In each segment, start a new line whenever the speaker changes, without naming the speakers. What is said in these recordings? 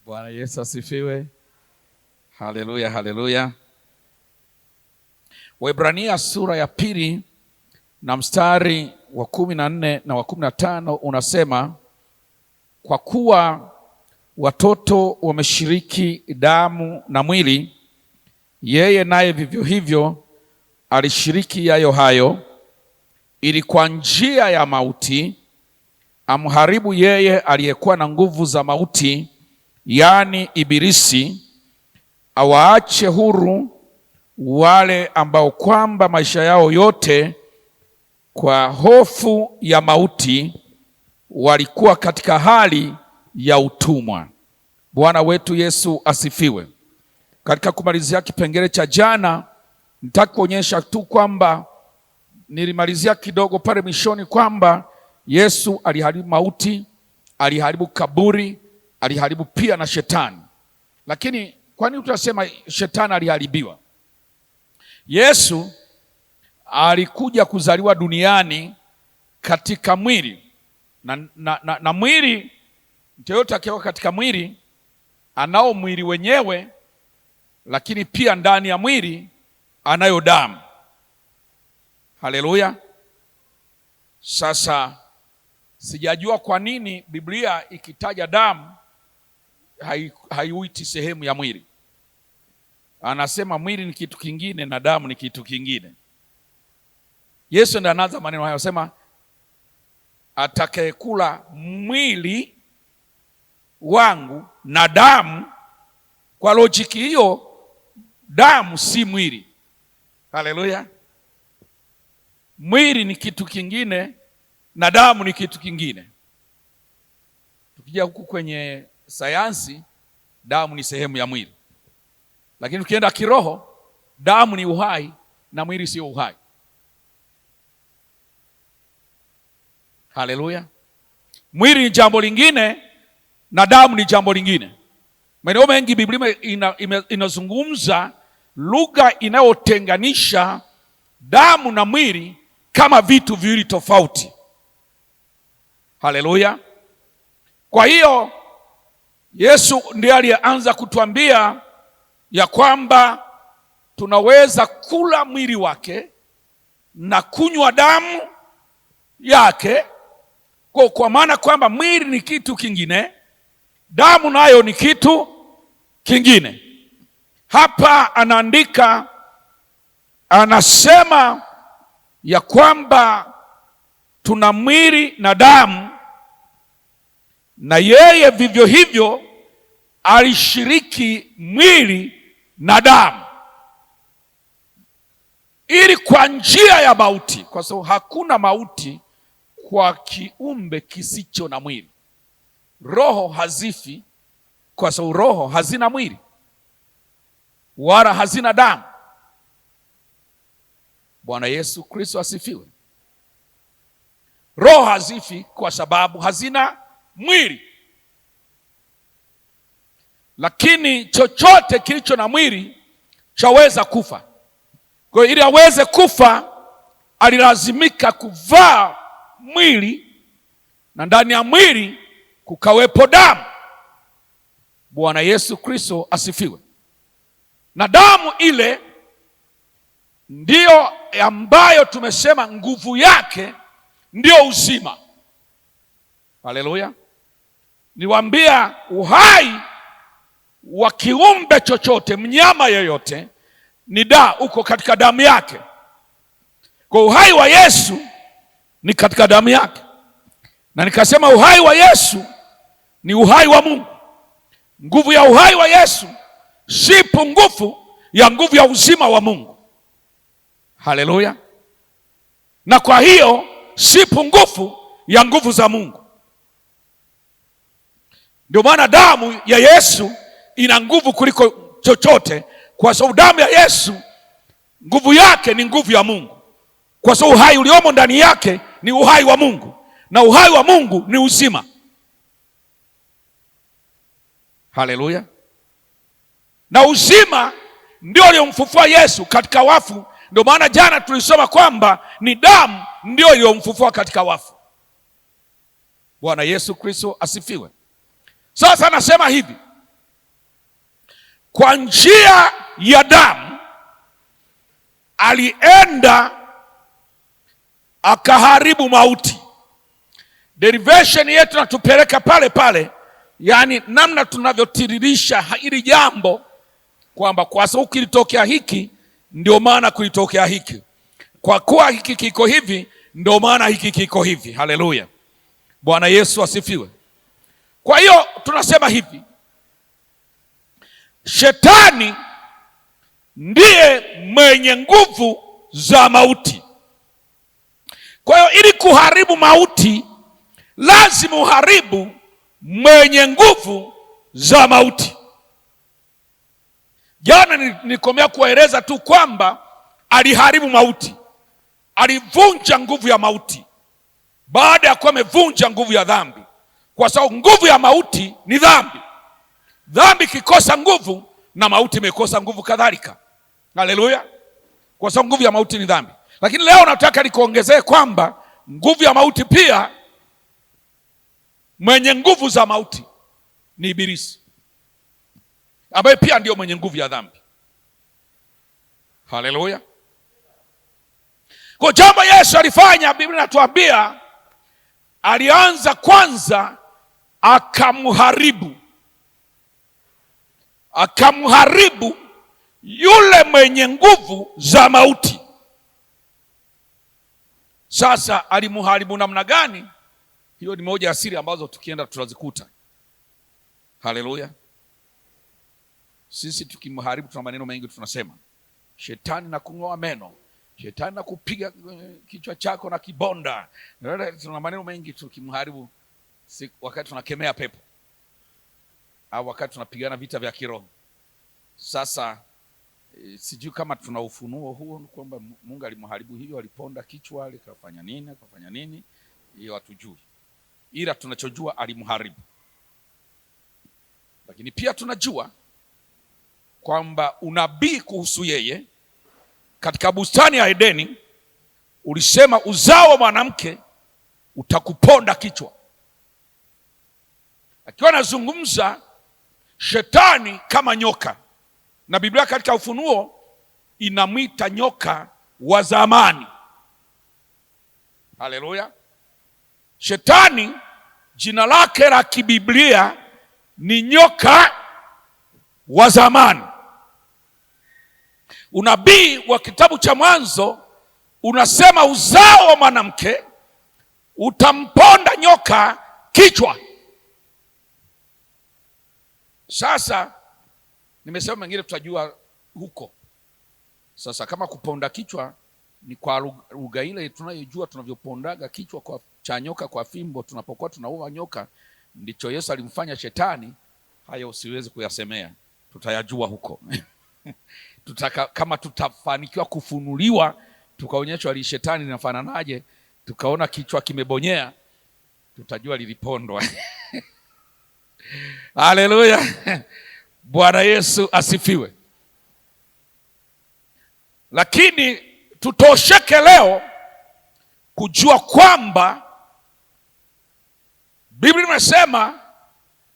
Bwana Yesu asifiwe. Haleluya, haleluya. Waebrania sura ya 2 na mstari wa 14 na wa 15 unasema, kwa kuwa watoto wameshiriki damu na mwili, yeye naye vivyo hivyo alishiriki yayo hayo, ili kwa njia ya mauti amharibu yeye aliyekuwa na nguvu za mauti, yaani Ibilisi, awaache huru wale ambao kwamba maisha yao yote kwa hofu ya mauti walikuwa katika hali ya utumwa. Bwana wetu Yesu asifiwe. Katika kumalizia kipengele cha jana, nitaka kuonyesha tu kwamba nilimalizia kidogo pale mwishoni kwamba Yesu aliharibu mauti, aliharibu kaburi, aliharibu pia na shetani. Lakini kwa nini tunasema shetani aliharibiwa? Yesu alikuja kuzaliwa duniani katika mwili na mwili, mtu yote akiwa katika mwili anao mwili wenyewe, lakini pia ndani ya mwili anayo damu. Haleluya. Sasa sijajua kwa nini Biblia ikitaja damu haiuiti sehemu ya mwili. Anasema mwili ni kitu kingine na damu ni kitu kingine. Yesu ndiye anaanza maneno hayo, anasema atakayekula mwili wangu na damu. Kwa lojiki hiyo, damu si mwili. Haleluya. Mwili ni kitu kingine na damu ni kitu kingine. Tukija huku kwenye sayansi, damu ni sehemu ya mwili, lakini tukienda kiroho, damu ni uhai na mwili sio uhai. Haleluya. Mwili ni jambo lingine na damu ni jambo lingine. Maeneo mengi Biblia inazungumza lugha inayotenganisha damu na mwili kama vitu viwili tofauti. Haleluya. Kwa hiyo Yesu ndiye aliyeanza kutuambia ya kwamba tunaweza kula mwili wake na kunywa damu yake, kwa maana kwamba mwili ni kitu kingine, damu nayo ni kitu kingine. Hapa anaandika, anasema ya kwamba tuna mwili na damu, na yeye vivyo hivyo alishiriki mwili na damu, ili kwa njia ya mauti, kwa sababu hakuna mauti kwa kiumbe kisicho na mwili. Roho hazifi kwa sababu roho hazina mwili wala hazina damu. Bwana Yesu Kristo asifiwe. Roho hazifi kwa sababu hazina mwili, lakini chochote kilicho na mwili chaweza kufa. Kwa hiyo ili aweze kufa, alilazimika kuvaa mwili, na ndani ya mwili kukawepo damu. Bwana Yesu Kristo asifiwe. Na damu ile ndiyo ambayo tumesema nguvu yake ndio uzima. Haleluya. Niwaambia, uhai wa kiumbe chochote, mnyama yoyote, ni uko katika damu yake. Kwa uhai wa Yesu ni katika damu yake. Na nikasema uhai wa Yesu ni uhai wa Mungu. Nguvu ya uhai wa Yesu si pungufu ya nguvu ya uzima wa Mungu. Haleluya. Na kwa hiyo si pungufu ya nguvu za Mungu. Ndio maana damu ya Yesu ina nguvu kuliko chochote, kwa sababu damu ya Yesu nguvu yake ni nguvu ya Mungu, kwa sababu uhai uliomo ndani yake ni uhai wa Mungu, na uhai wa Mungu ni uzima. Haleluya. Na uzima ndio uliomfufua Yesu katika wafu. Ndio maana jana tulisoma kwamba ni damu ndio iliyomfufua katika wafu. Bwana Yesu Kristo asifiwe. Sasa anasema hivi, kwa njia ya damu alienda akaharibu mauti. Derivation yetu natupeleka pale pale, yaani namna tunavyotiririsha hili jambo, kwamba kwa sababu kilitokea hiki ndio maana kulitokea hiki, kwa kuwa hiki kiko hivi ndio maana hiki kiko hivi. Haleluya, Bwana Yesu asifiwe. Kwa hiyo tunasema hivi, shetani ndiye mwenye nguvu za mauti. Kwa hiyo ili kuharibu mauti lazima uharibu mwenye nguvu za mauti. Jana nilikomea kueleza tu kwamba aliharibu mauti, alivunja nguvu ya mauti baada ya kuwa amevunja nguvu ya dhambi, kwa sababu nguvu ya mauti ni dhambi. Dhambi ikikosa nguvu na mauti imekosa nguvu kadhalika. Haleluya, kwa sababu nguvu ya mauti ni dhambi. Lakini leo nataka nikuongezee kwamba nguvu ya mauti pia, mwenye nguvu za mauti ni Ibilisi, ambaye pia ndio mwenye nguvu ya dhambi. Haleluya. Kwa jambo Yesu alifanya, Biblia inatuambia alianza kwanza akamharibu yule mwenye nguvu za mauti. Sasa alimharibu namna gani? Hiyo ni moja ya siri ambazo tukienda tutazikuta. Haleluya. Sisi tukimharibu tuna maneno mengi tunasema, shetani na kung'oa meno, shetani na kupiga kichwa chako na kibonda. Tuna maneno mengi tukimharibu, wakati tunakemea pepo au wakati tunapigana vita vya kiroho. Sasa sijui kama tuna ufunuo huo kwamba Mungu alimharibu hivyo, aliponda kichwa, akafanya nini, hiyo hatujui, ila tunachojua alimharibu. Lakini pia tunajua kwamba unabii kuhusu yeye katika bustani ya Edeni ulisema, uzao wa mwanamke utakuponda kichwa, akiwa anazungumza shetani kama nyoka, na Biblia katika Ufunuo inamwita nyoka wa zamani. Haleluya. Shetani jina lake la kibiblia ni nyoka wa zamani. Unabii wa kitabu cha Mwanzo unasema uzao wa mwanamke utamponda nyoka kichwa. Sasa nimesema mengine tutajua huko. Sasa kama kuponda kichwa ni kwa lugha ile tunayojua tunavyopondaga kichwa cha nyoka kwa fimbo tunapokuwa tunaua nyoka, ndicho Yesu alimfanya shetani. Hayo siwezi kuyasemea, tutayajua huko. Kama tutafanikiwa kufunuliwa tukaonyeshwa li shetani linafananaje, tukaona kichwa kimebonyea, tutajua lilipondwa. Haleluya. Bwana Yesu asifiwe. Lakini tutosheke leo kujua kwamba Biblia imesema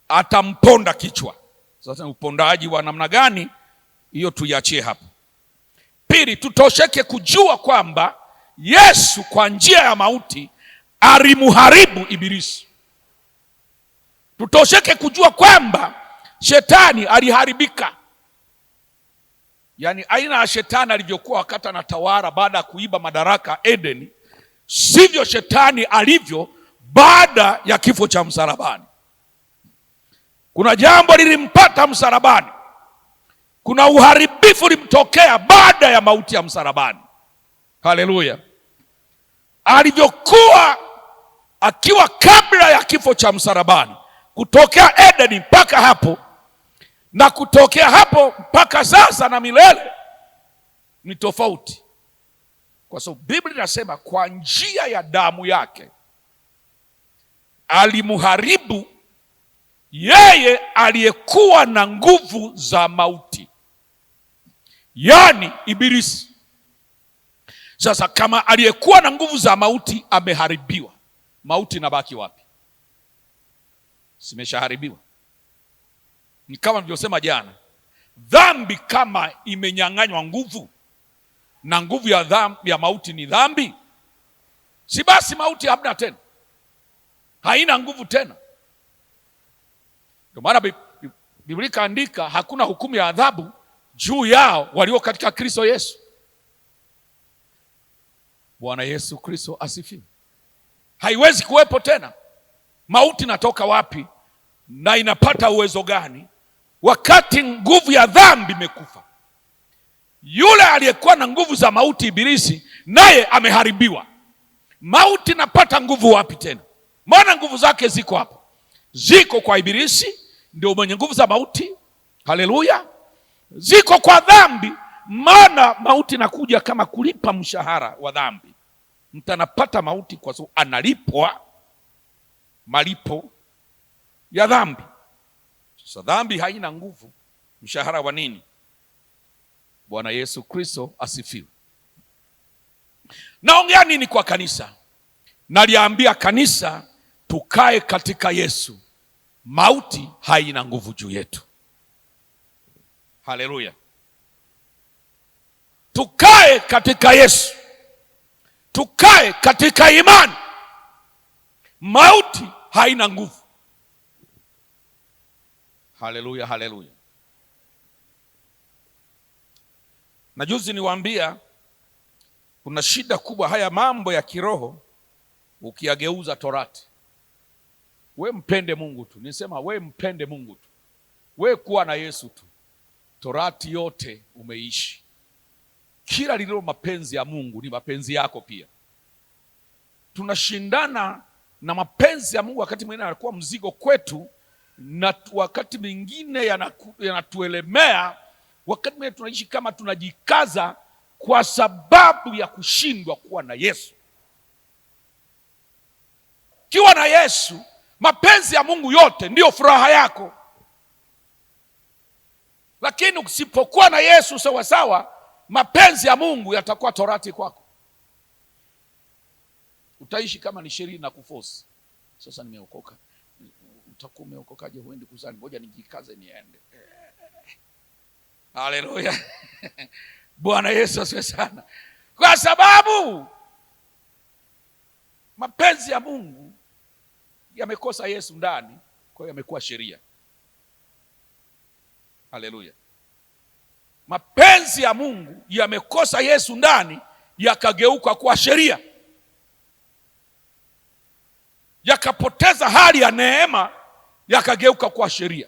atamponda kichwa. Sasa upondaji wa namna gani, hiyo tuiachie hapo. Pili, tutosheke kujua kwamba Yesu kwa njia ya mauti alimharibu Ibilisi. Tutosheke kujua kwamba shetani aliharibika. Yaani aina ya shetani alivyokuwa wakati anatawala baada ya kuiba madaraka Edeni, sivyo shetani alivyo baada ya kifo cha msalabani. Kuna jambo lilimpata msalabani, kuna uharibifu ulimtokea baada ya mauti ya msalabani. Haleluya. Alivyokuwa akiwa kabla ya kifo cha msalabani, kutokea Edeni mpaka hapo na kutokea hapo mpaka sasa na milele ni tofauti, kwa sababu Biblia inasema kwa njia ya damu yake alimharibu yeye aliyekuwa na nguvu za mauti, yaani Ibilisi. Sasa kama aliyekuwa na nguvu za mauti ameharibiwa, mauti inabaki wapi? Simeshaharibiwa. Ni kama nilivyosema jana, Dhambi kama imenyang'anywa nguvu, na nguvu ya mauti ni dhambi, si basi mauti hamna tena, haina nguvu tena. Ndio maana Biblia ikaandika hakuna hukumu ya adhabu juu yao walio katika Kristo Yesu. Bwana Yesu Kristo asifiwe. Haiwezi kuwepo tena. Mauti inatoka wapi na inapata uwezo gani wakati nguvu ya dhambi imekufa? Yule aliyekuwa na nguvu za mauti, Ibilisi, naye ameharibiwa. Mauti inapata nguvu wapi tena? Maana nguvu zake ziko hapo, ziko kwa Ibilisi, ndio mwenye nguvu za mauti. Haleluya. Ziko kwa dhambi, maana mauti inakuja kama kulipa mshahara wa dhambi. Mtu anapata mauti kwa sababu analipwa malipo ya dhambi. Sasa dhambi haina nguvu, mshahara wa nini? Bwana Yesu Kristo asifiwe. Naongea nini kwa kanisa? Naliambia kanisa tukae katika Yesu. Mauti haina nguvu juu yetu. Haleluya. Tukae katika Yesu, tukae katika imani. Mauti haina nguvu. Haleluya, haleluya. Na juzi niwaambia kuna shida kubwa, haya mambo ya kiroho ukiyageuza Torati. We mpende Mungu tu. Nisema we mpende Mungu tu, we kuwa na Yesu tu, Torati yote umeishi. Kila lililo mapenzi ya Mungu ni mapenzi yako pia. Tunashindana na mapenzi ya Mungu, wakati mwingine yanakuwa mzigo kwetu, na wakati mwingine yanatuelemea. Wakati mwingine tunaishi kama tunajikaza kwa sababu ya kushindwa kuwa na Yesu. Kiwa na Yesu, mapenzi ya Mungu yote ndiyo furaha yako. Lakini usipokuwa na Yesu sawa sawa, mapenzi ya Mungu yatakuwa Torati kwako. Utaishi kama ni sheria na kuforce. Sasa nimeokoka. Utakuwa umeokokaje? Huendi kuzani, ngoja nijikaze niende. Haleluya. Bwana Yesu asifiwe sana. Kwa sababu mapenzi ya Mungu yamekosa Yesu ndani, kwa hiyo yamekuwa sheria. Haleluya. Mapenzi ya Mungu yamekosa Yesu ndani, yakageuka kuwa sheria, yakapoteza hali ya neema, yakageuka kuwa sheria.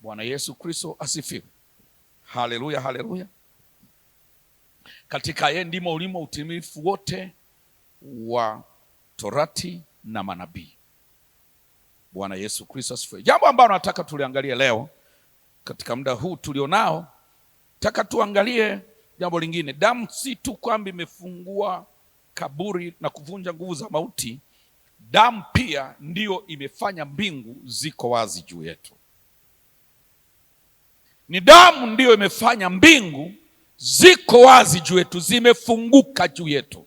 Bwana Yesu Kristo asifiwe. Haleluya, haleluya. Katika yeye ndimo ulimo utimilifu wote wa Torati na manabii. Bwana Yesu Kristo asifiwe. Jambo ambalo nataka tuliangalie leo katika muda huu tulionao, nataka tuangalie jambo lingine. Damu si tu kwamba imefungua kaburi na kuvunja nguvu za mauti, damu pia ndiyo imefanya mbingu ziko wazi juu yetu. Ni damu ndiyo imefanya mbingu ziko wazi juu yetu, zimefunguka juu yetu.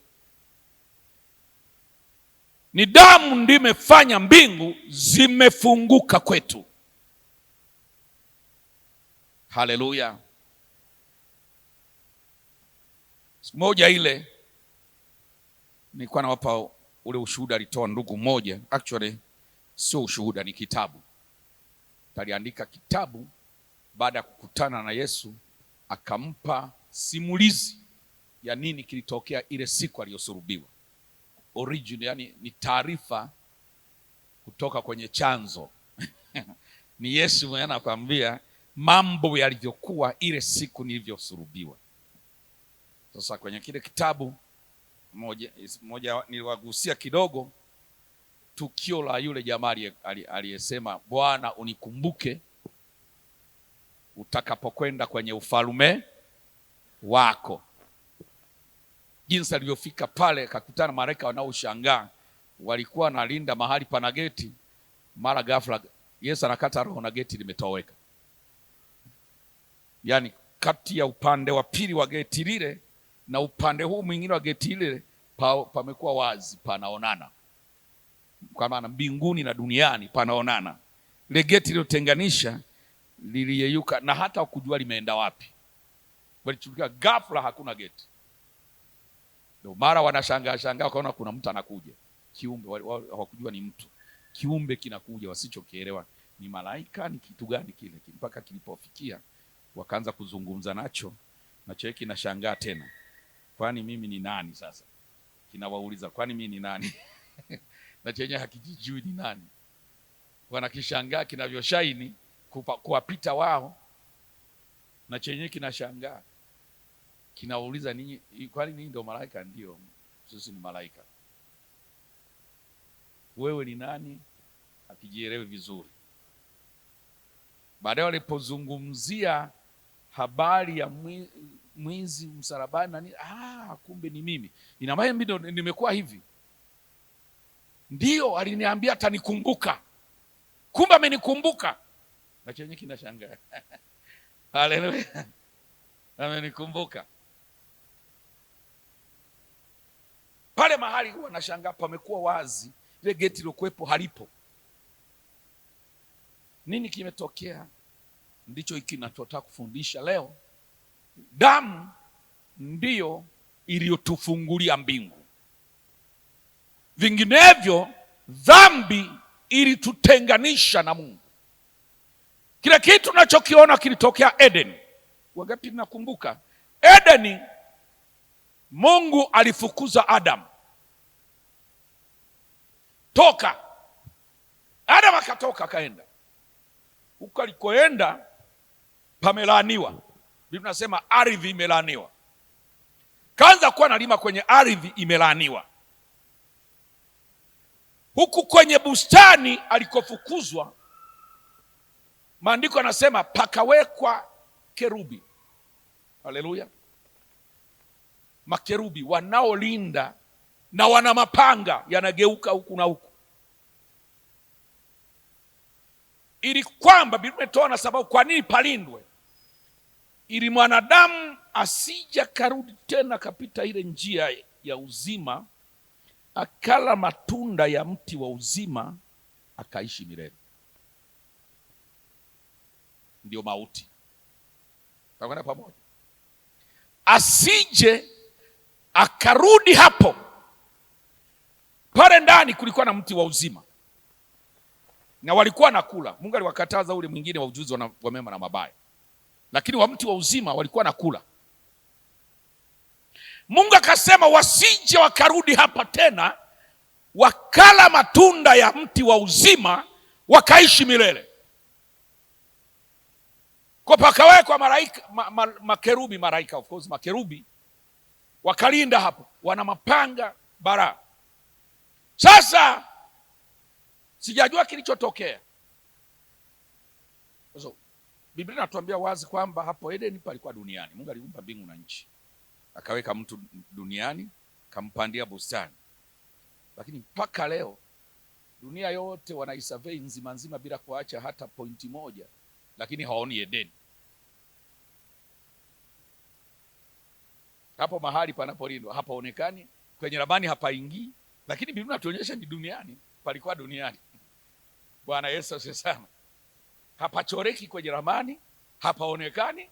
Ni damu ndiyo imefanya mbingu zimefunguka kwetu. Haleluya. Siku moja ile nilikuwa nawapa ule ushuhuda, alitoa ndugu mmoja, actually sio ushuhuda, ni kitabu. Aliandika kitabu baada ya kukutana na Yesu, akampa simulizi ya nini kilitokea ile siku aliyosulubiwa. Origin, yani ni taarifa kutoka kwenye chanzo. Ni Yesu mwenyewe anakuambia mambo yalivyokuwa ile siku nilivyosulubiwa. Sasa kwenye kile kitabu moja niliwagusia kidogo tukio la yule jamaa aliyesema, Bwana unikumbuke utakapokwenda kwenye ufalme wako. Jinsi alivyofika pale, akakutana malaika wanaoshangaa, walikuwa wanalinda mahali pana geti. Mara ghafla Yesu anakata roho na geti limetoweka. Yaani kati ya upande wa pili wa geti lile na upande huu mwingine wa geti lile pamekuwa wazi, panaonana. Kwa maana mbinguni na duniani panaonana. ile geti lilotenganisha liliyeyuka, na hata kujua limeenda wapi. Walichukia ghafla, hakuna geti. Ndio mara wanashangaa wakaona kuna mtu anakuja, kiumbe. Hawakujua ni mtu, kiumbe kinakuja, wasichokielewa ni malaika, ni kitu gani kile. Mpaka kilipofikia wakaanza kuzungumza nacho kinashangaa tena, kwani mimi ni nani? Sasa kinawauliza, kwani mimi ni nani? na chenye hakijijui ni nani. Wanakishangaa kinavyoshaini kuwapita wao, na chenye kinashangaa kinauliza, ninyi kwani ninyi ndio malaika? Ndio, sisi ni malaika. Wewe ni nani? Hakijielewi vizuri. Baadaye walipozungumzia habari ya mwizi msalabani na nini, kumbe ni mimi. Ina maana mimi ndo nimekuwa hivi? Ndio, aliniambia atanikumbuka. Kumbe amenikumbuka. Na chenye kinashangaa. Haleluya. Amenikumbuka. Pale mahali wanashangaa, pamekuwa wazi, ile geti lilokuwepo halipo. Nini kimetokea? Ndicho hiki ninachotaka kufundisha leo. Damu ndiyo iliyotufungulia mbingu. Vinginevyo dhambi ilitutenganisha na Mungu. Kile kitu tunachokiona kilitokea Eden. Wangapi mnakumbuka? Eden, Mungu alifukuza Adam. Toka. Adam akatoka akaenda. Huko alikoenda pamelaaniwa. Biblia inasema ardhi imelaaniwa. Kaanza kuwa nalima kwenye ardhi imelaaniwa. Huku kwenye bustani alikofukuzwa, maandiko yanasema pakawekwa kerubi. Haleluya. Makerubi wanaolinda na wana mapanga yanageuka huku na huku, ili kwamba Biblia imetoa na sababu kwa nini palindwe, ili mwanadamu asija karudi tena kapita ile njia ya uzima, akala matunda ya mti wa uzima, akaishi milele. Ndio mauti. Takwenda pamoja. Asije akarudi hapo. Pale ndani kulikuwa na mti wa uzima, na walikuwa nakula. Mungu aliwakataza ule mwingine wa ujuzi wa mema na mabaya, lakini wa mti wa uzima walikuwa nakula. Mungu akasema wasije wakarudi hapa tena, wakala matunda ya mti wa uzima, wakaishi milele. Kwa pakawekwa malaika, makerubi, malaika of course, makerubi wakalinda hapo, wana mapanga bara. Sasa sijajua kilichotokea. So, Biblia inatuambia wazi kwamba hapo Eden palikuwa duniani. Mungu aliumba mbingu na nchi, akaweka mtu duniani, kampandia bustani. Lakini mpaka leo dunia yote wanaisurvey nzima nzima bila kuacha hata pointi moja, lakini hawaoni Eden. Hapo mahali panapolindwa hapaonekani, kwenye ramani hapaingii, lakini Biblia inatuonyesha ni duniani, palikuwa duniani. Bwana Yesu asifiwe sana. Hapachoreki kwenye ramani, hapaonekani,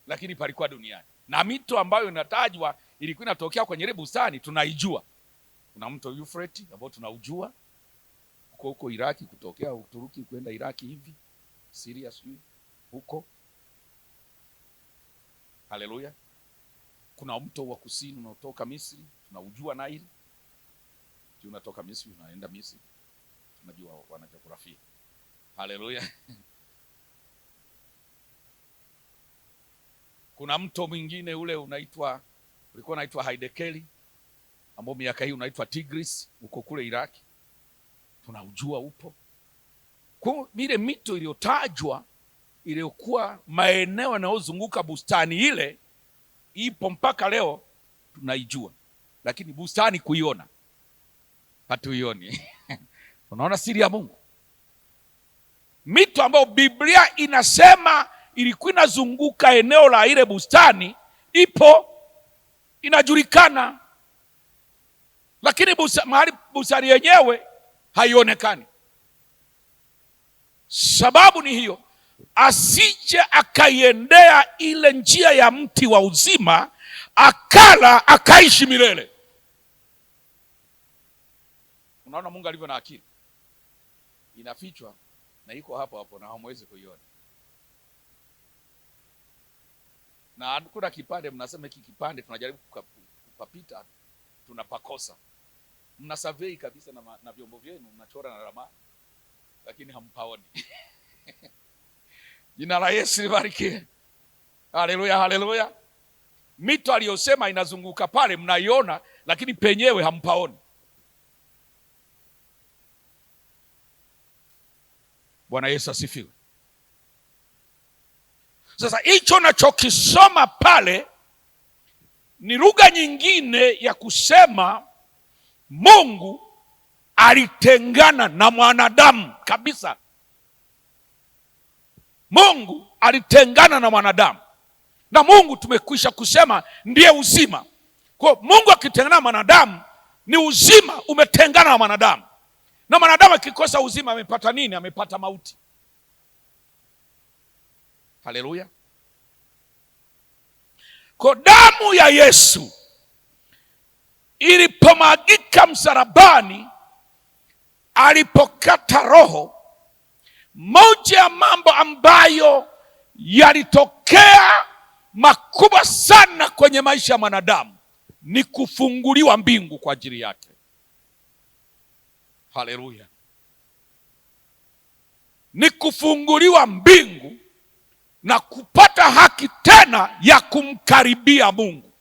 lakini palikuwa duniani. Na mito ambayo inatajwa ilikuwa inatokea kwenye ile bustani tunaijua. Kuna mto Euphrates ambao tunaujua huko Iraki, kutokea Uturuki kwenda Iraki hivi, Syria sijui huko. Haleluya. Kuna mto wa kusini unaotoka Misri, tunaujua Nile. Unatoka Misri unaenda Misri, tunajua wana jiografia. Haleluya. Kuna mto mwingine ule ulikuwa unaitwa Haidekeli, ambao miaka hii unaitwa Tigris, uko kule Iraki, tunaujua upo. Kwa ile mito iliyotajwa, iliyokuwa maeneo yanayozunguka bustani ile, ipo mpaka leo tunaijua, lakini bustani kuiona hatuioni. Unaona siri ya Mungu? Mito ambayo Biblia inasema ilikuwa inazunguka eneo la ile bustani ipo, inajulikana, lakini mahali bustani yenyewe haionekani. Sababu ni hiyo, asije akaiendea ile njia ya mti wa uzima, akala akaishi milele. Unaona Mungu alivyo na akili, inafichwa na iko hapo hapo na hamwezi kuiona. Na kuna kipande mnasema hiki kipande tunajaribu kupapita, tunapakosa. Mna survey kabisa na vyombo vyenu, mnachora na ramani, lakini hampaoni. Jina la Yesu libarikiwe. Haleluya, haleluya. Mito aliyosema inazunguka pale mnaiona, lakini penyewe hampaoni. Bwana Yesu asifiwe. Sasa hicho nachokisoma pale ni lugha nyingine ya kusema Mungu alitengana na mwanadamu kabisa. Mungu alitengana na mwanadamu, na Mungu tumekwisha kusema ndiye uzima. Kwa Mungu akitengana na mwanadamu ni uzima umetengana na mwanadamu, na mwanadamu akikosa uzima amepata nini? Amepata mauti. Haleluya. Kwa damu ya Yesu ilipomwagika msalabani, alipokata roho, moja ya mambo ambayo yalitokea makubwa sana kwenye maisha ya mwanadamu ni kufunguliwa mbingu kwa ajili yake. Haleluya. Ni kufunguliwa mbingu na kupata haki tena ya kumkaribia Mungu.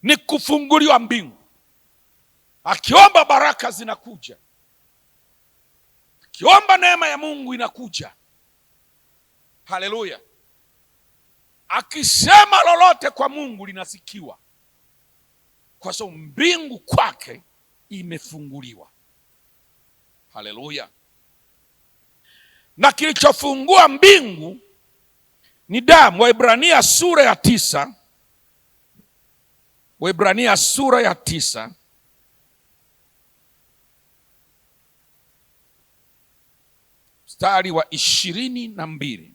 Ni kufunguliwa mbingu. Akiomba baraka zinakuja, akiomba neema ya Mungu inakuja. Haleluya. Akisema lolote kwa Mungu linasikiwa, kwa sababu mbingu kwake imefunguliwa. Haleluya. Na kilichofungua mbingu ni damu. Waebrania sura ya 9, Waebrania sura ya 9 mstari wa 22.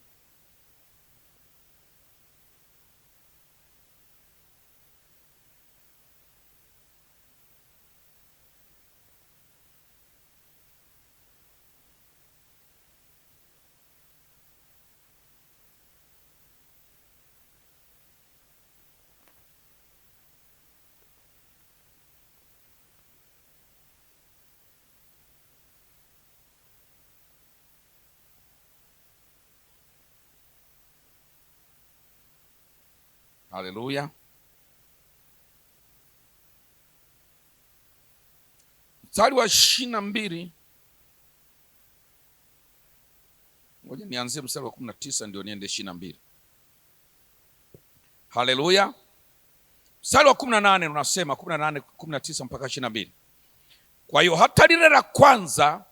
Haleluya. Mstari wa 22. Ngoja nianzie mstari wa 19 ndio niende 22. Haleluya. Mstari wa 18 unasema 18, 19 mpaka 22. Kwa hiyo hata lile la kwanza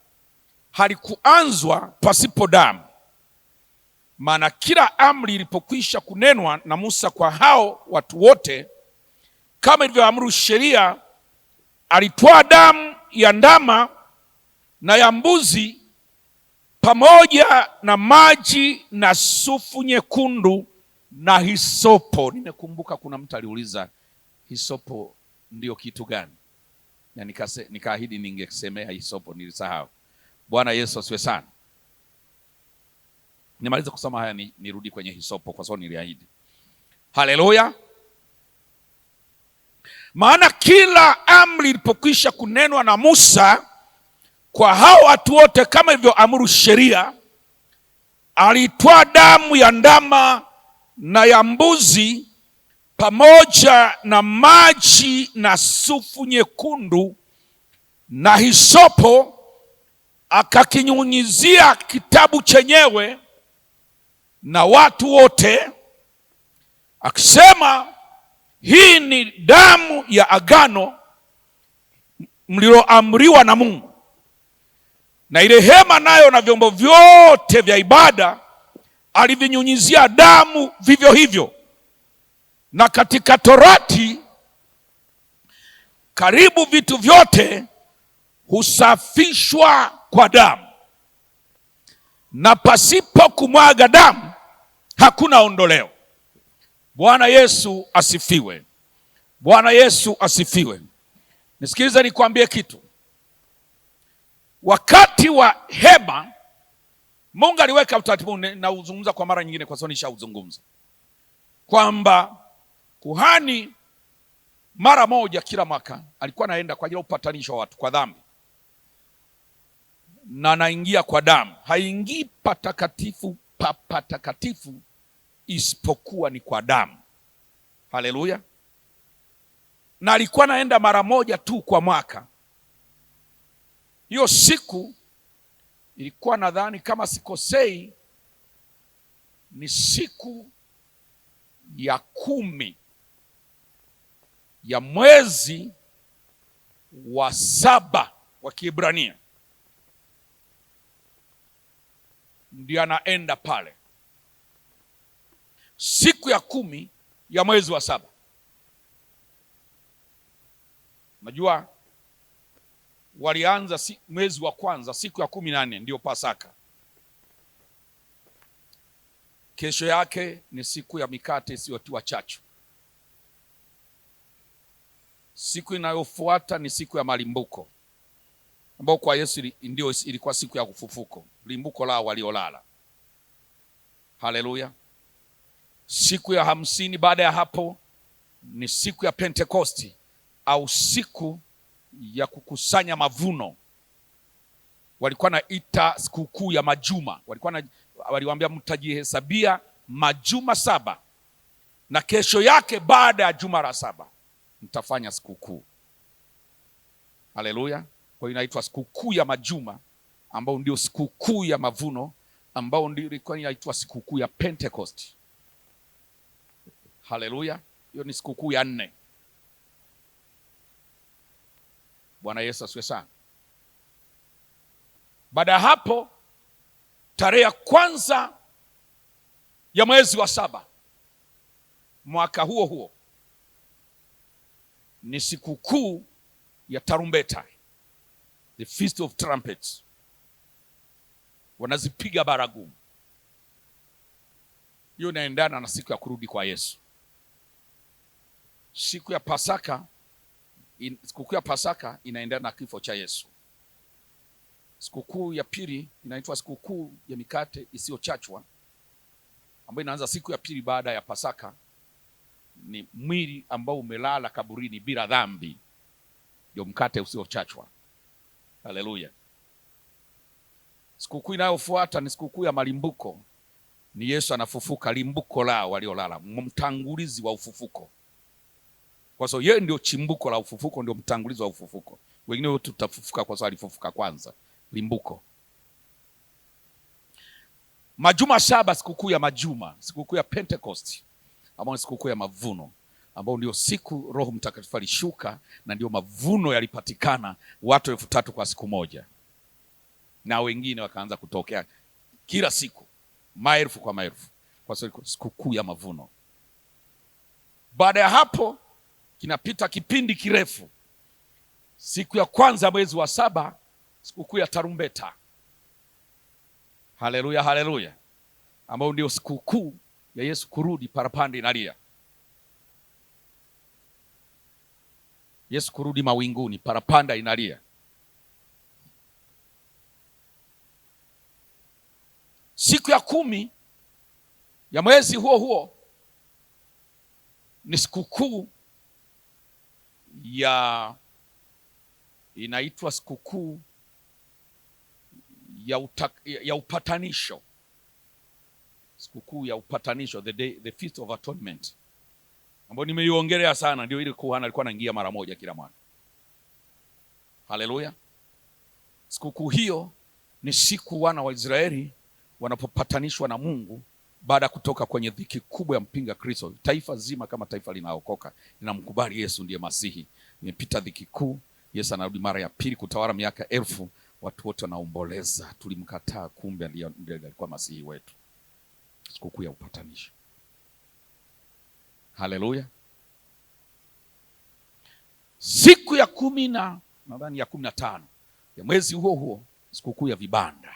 halikuanzwa pasipo damu. Maana kila amri ilipokwisha kunenwa na Musa kwa hao watu wote, kama ilivyoamuru sheria, alitwaa damu ya ndama na ya mbuzi pamoja na maji na sufu nyekundu na hisopo. Nimekumbuka kuna mtu aliuliza hisopo ndio kitu gani, na nikaahidi ningesemea hisopo, nilisahau. Bwana Yesu asifiwe sana. Nimalize kusoma haya nirudi kwenye hisopo kwa sababu niliahidi. Haleluya. Maana kila amri ilipokwisha kunenwa na Musa kwa hao watu wote kama ilivyoamuru sheria, alitwaa damu ya ndama na ya mbuzi pamoja na maji na sufu nyekundu na hisopo, akakinyunyizia kitabu chenyewe na watu wote, akisema, hii ni damu ya agano mliloamriwa na Mungu. Na ile hema nayo na vyombo vyote vya ibada alivinyunyizia damu vivyo hivyo. Na katika Torati karibu vitu vyote husafishwa kwa damu, na pasipo kumwaga damu hakuna ondoleo. Bwana Yesu asifiwe. Bwana Yesu asifiwe. Nisikilize nikwambie kitu. Wakati wa hema, Mungu aliweka utaratibu, na uzungumza kwa mara nyingine kwa sababu nishauzungumza, kwamba kuhani mara moja kila mwaka alikuwa anaenda kwa ajili ya upatanisho wa watu kwa dhambi, na anaingia kwa damu. Haingii patakatifu pa patakatifu isipokuwa ni kwa damu. Haleluya. Na alikuwa anaenda mara moja tu kwa mwaka. Hiyo siku ilikuwa, nadhani kama sikosei, ni siku ya 10 ya mwezi wa 7 wa Kiebrania, ndio anaenda pale siku ya 10 ya mwezi wa 7. Najua walianza mwezi wa kwanza siku ya 14 ndio Pasaka. Kesho yake ni siku ya mikate isiyotiwa chachu. Siku inayofuata ni siku ya malimbuko, ambao kwa Yesu ndio ilikuwa siku ya ufufuko, limbuko lao waliolala. Haleluya. Siku ya 50 baada ya hapo ni siku ya Pentekosti, au siku ya kukusanya mavuno. Walikuwa naita sikukuu ya majuma. Waliwaambia mtajihesabia majuma 7, na kesho yake baada ya juma la 7 mtafanya sikukuu. Haleluya. Kwa hiyo inaitwa sikukuu ya majuma, ambao ndio sikukuu ya mavuno, ambao ndio ilikuwa inaitwa sikukuu ya Pentecost. Haleluya. Hiyo ni sikukuu ya 4. Bwana Yesu asifiwe sana. Baada ya hapo, tarehe ya kwanza ya mwezi wa 7 mwaka huo huo ni sikukuu ya tarumbeta, the Feast of Trumpets. Wanazipiga baragumu. Hiyo inaendana na siku ya kurudi kwa Yesu. Siku ya Pasaka, sikukuu ya Pasaka inaendana na kifo cha Yesu. Sikukuu ya pili inaitwa sikukuu ya mikate isiyochachwa, ambayo inaanza siku ya pili baada ya Pasaka. Ni mwili ambao umelala kaburini bila dhambi, ndio mkate usiochachwa. Haleluya. Sikukuu inayofuata ni sikukuu ya malimbuko. Ni Yesu anafufuka, limbuko lao waliolala, mtangulizi wa ufufuko. Kwa sababu yeye ndio chimbuko la ufufuko, ndio mtangulizi wa ufufuko. Wengine wote tutafufuka kwa sababu alifufuka kwanza. Limbuko. Majuma 7, sikukuu ya majuma, sikukuu ya Pentecost, ambayo ni sikukuu ya mavuno, ambao ndio siku Roho Mtakatifu alishuka, na ndio mavuno yalipatikana, watu 3000 kwa siku moja, na wengine wakaanza kutokea kila siku, maelfu kwa maelfu, kwa sababu sikukuu ya mavuno. Baada ya hapo kinapita kipindi kirefu. Siku ya kwanza mwezi wa 7, sikukuu ya tarumbeta. Haleluya, haleluya, ambao ndio sikukuu ya Yesu kurudi, parapanda inalia. Yesu kurudi mawinguni, parapanda inalia. Siku ya 10 ya mwezi huo huo ni sikukuu inaitwa sikukuu ya upatanisho. Sikukuu ya upatanisho, the Feast of Atonement, ambayo nimeiongelea sana. Ndio ile kuhani alikuwa anaingia mara moja kila mwaka. Haleluya. Sikukuu hiyo ni siku wana wa Israeli wanapopatanishwa na Mungu baada ya kutoka kwenye dhiki kubwa ya mpinga Kristo. Taifa zima kama taifa linaokoka linamkubali Yesu ndiye Masihi. Imepita dhiki kuu, Yesu anarudi mara ya pili kutawala miaka 1000. Watu wote wanaomboleza, tulimkataa, kumbe ndiye alikuwa Masihi wetu. Sikukuu ya upatanisho. Haleluya. Siku ya 10 nadhani ya 15 ya mwezi huo huo sikukuu ya vibanda,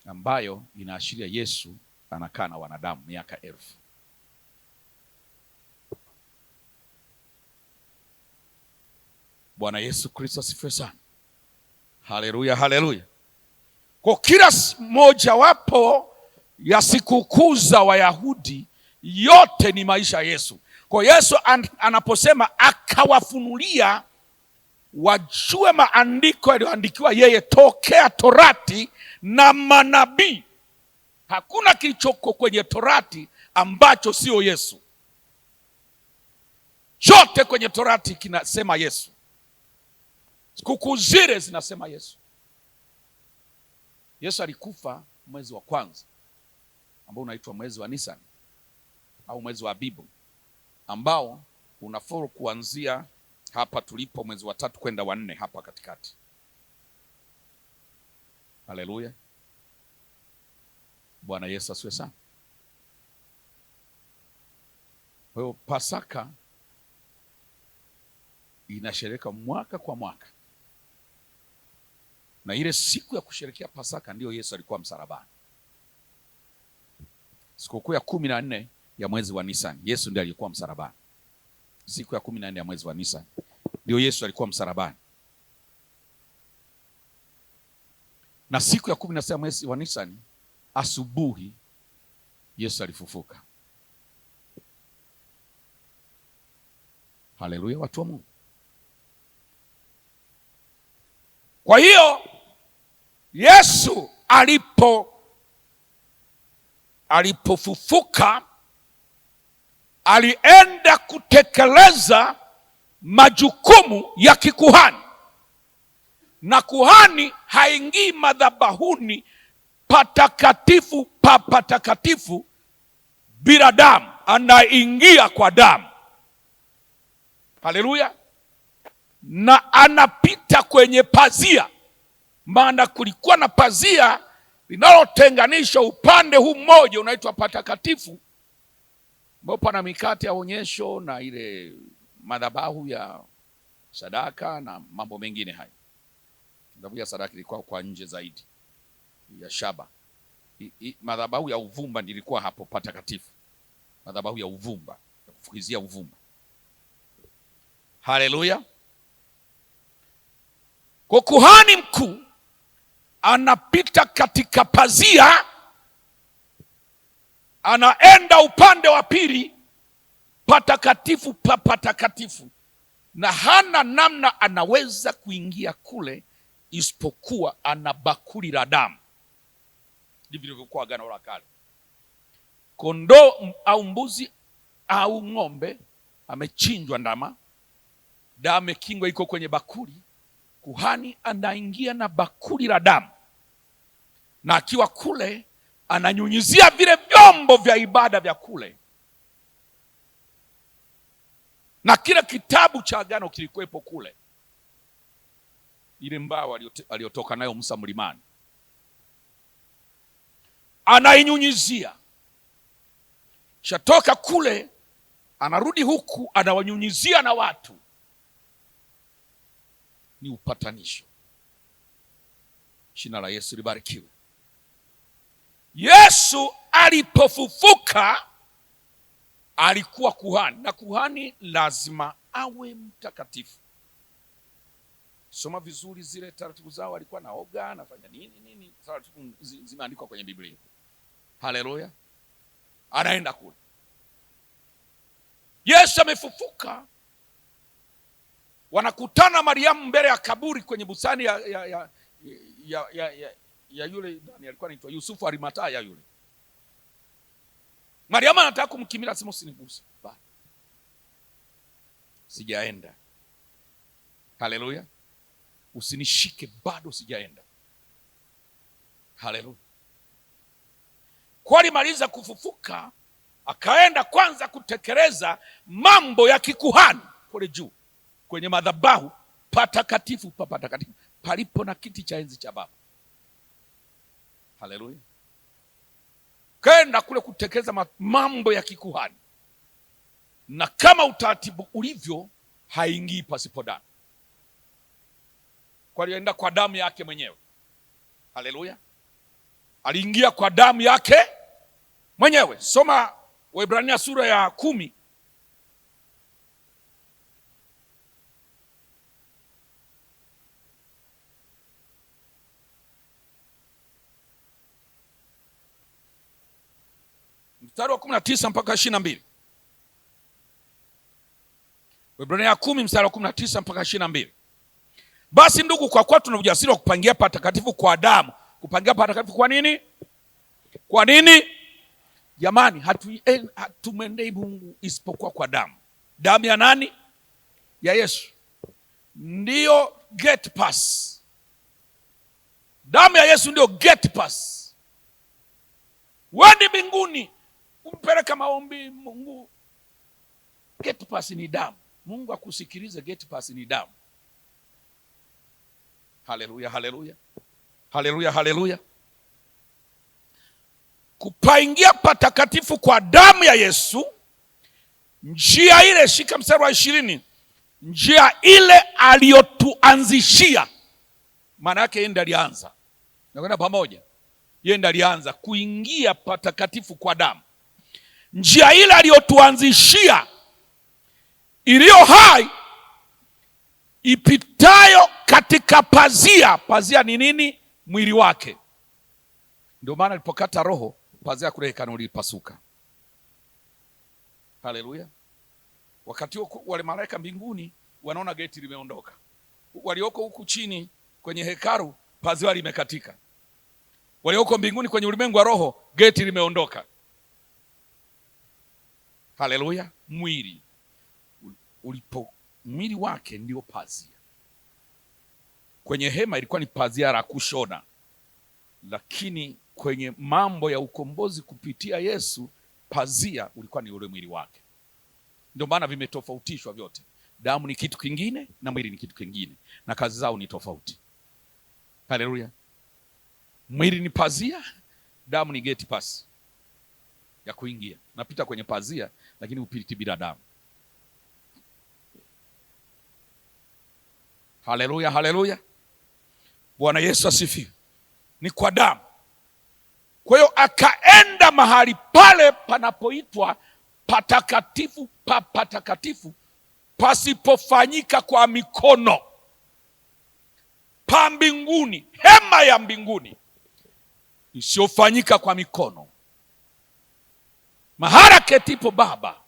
ambayo inaashiria Yesu anakaa na wanadamu miaka 1000. Bwana Yesu Kristo asifiwe sana. Haleluya, haleluya. Kwa kila mojawapo ya sikukuu za Wayahudi yote ni maisha ya Yesu. Kwa Yesu anaposema akawafunulia wajue maandiko yaliyoandikiwa yeye tokea Torati na manabii, hakuna kilichoko kwenye Torati ambacho sio Yesu. Chote kwenye Torati kinasema Yesu. Sikukuu zile zinasema Yesu. Yesu alikufa mwezi wa kwanza ambao unaitwa mwezi wa Nisan au mwezi wa Abibu, ambao unaforo kuanzia hapa tulipo mwezi wa 3 kwenda wa 4 hapa katikati. Haleluya. Bwana Yesu asifiwe sana. Kwa hiyo Pasaka inashereka mwaka kwa mwaka, na ile siku ya kusherekea Pasaka ndiyo Yesu alikuwa msalabani. Sikukuu ya 14 ya mwezi wa Nisan, Yesu ndiye alikuwa msalabani. Siku ya 14 ya mwezi wa Nisan ndio Yesu alikuwa msalabani. Na siku ya 16 ya mwezi wa Nisan asubuhi Yesu alifufuka. Haleluya, watu wa Mungu. Kwa hiyo Yesu alipofufuka alienda kutekeleza majukumu ya kikuhani, na kuhani haingii madhabahuni patakatifu pa patakatifu bila damu, anaingia kwa damu. Haleluya. Na anapita kwenye pazia, maana kulikuwa na pazia linalotenganisha upande huu mmoja unaitwa patakatifu, ambapo pana mikate ya onyesho na ile madhabahu ya sadaka na mambo mengine hayo. Madhabahu ya sadaka ilikuwa kwa nje zaidi ya shaba. Madhabahu ya uvumba ndilikuwa hapo patakatifu, madhabahu ya uvumba, ya kufukizia uvumba. Haleluya. Kwa kuhani mkuu anapita katika pazia, anaenda upande wa pili patakatifu pa patakatifu, na hana namna anaweza kuingia kule isipokuwa ana bakuli la damu. Ndivyo ilivyokuwa Agano la Kale. Kondoo au mbuzi au ng'ombe amechinjwa, ndama, damu ikingwa iko kwenye bakuli, kuhani anaingia na bakuli la damu, na akiwa kule ananyunyizia vile vyombo vya ibada vya kule, na kila kitabu cha agano kilikuwepo kule, ile mbao aliyotoka nayo Musa mlimani, anainyunyizia. Shatoka kule anarudi huku anawanyunyizia na watu. Ni upatanisho. Jina la Yesu libarikiwe. Yesu alipofufuka alikuwa kuhani, na kuhani lazima awe mtakatifu. Soma vizuri zile taratibu zao, alikuwa naoga, anafanya nini, taratibu zimeandikwa kwenye Biblia. Haleluya. Anaenda kule. Yesu amefufuka, wanakutana Mariamu mbele ya kaburi kwenye bustani ya yule nani alikuwa anaitwa Yusufu Arimataya yule. Mariamu anataka kumkimbilia, asema usiniguse. Sijaenda. Haleluya. Usinishike, bado sijaenda. Haleluya. Kwa alimaliza kufufuka, akaenda kwanza kutekeleza mambo ya kikuhani kule juu kwenye madhabahu patakatifu pa patakatifu, palipo na kiti cha enzi cha Baba. Haleluya. Kaenda kule kutekeleza mambo ya kikuhani, na kama utaratibu ulivyo haingii pasipo damu. kwa alienda kwa damu yake mwenyewe. Haleluya, aliingia kwa damu yake mwenyewe. Soma Waebrania sura ya 10 mstari wa 19 mpaka 22. Waebrania 10 mstari wa 19 mpaka 22. Basi ndugu, kwa kuwa tuna ujasiri wa kupangia patakatifu kwa damu. Kupangia patakatifu kwa nini? Kwa nini? Jamani, hatumwendei Mungu isipokuwa kwa damu. Damu ya nani? Ya Yesu. Ndiyo gate pass. Damu ya Yesu ndio gate pass. Wendi mbinguni umpeleka maombi Mungu, gate pass ni damu. Mungu akusikilize, gate pass ni damu. Haleluya, haleluya, haleluya, haleluya. Kupaingia patakatifu kwa damu ya Yesu, njia ile, shika mstari wa 20, njia ile aliyotuanzishia. Maana yake yeye ndiye alianza. Nakwenda pamoja, yeye ndiye alianza kuingia patakatifu kwa damu. Njia ile aliyotuanzishia, iliyo hai, ipitayo katika pazia. Pazia ni nini? Mwili wake. Ndio maana alipokata roho, pazia kule hekaluni lilipasuka. Haleluya. Wakati huo wale malaika mbinguni wanaona geti limeondoka. Walioko huku chini kwenye hekalu, pazia limekatika. Walioko mbinguni kwenye ulimwengu wa roho, geti limeondoka. Haleluya. Mwili mwili wake ndio pazia. Kwenye hema ilikuwa ni pazia la kushona, lakini kwenye mambo ya ukombozi kupitia Yesu, pazia ulikuwa ni ule mwili wake. Ndio maana vimetofautishwa vyote. Damu ni kitu kingine na mwili ni kitu kingine, na kazi zao ni tofauti. Haleluya. Mwili ni pazia, damu ni gate pass ya kuingia. Napita kwenye pazia, lakini upiti bila damu. Haleluya, haleluya. Bwana Yesu asifiwe. Ni kwa damu. Kwa hiyo akaenda mahali pale panapoitwa patakatifu pa patakatifu, pasipofanyika kwa mikono, pa mbinguni, hema ya mbinguni isiyofanyika kwa mikono, mahala ketipo Baba.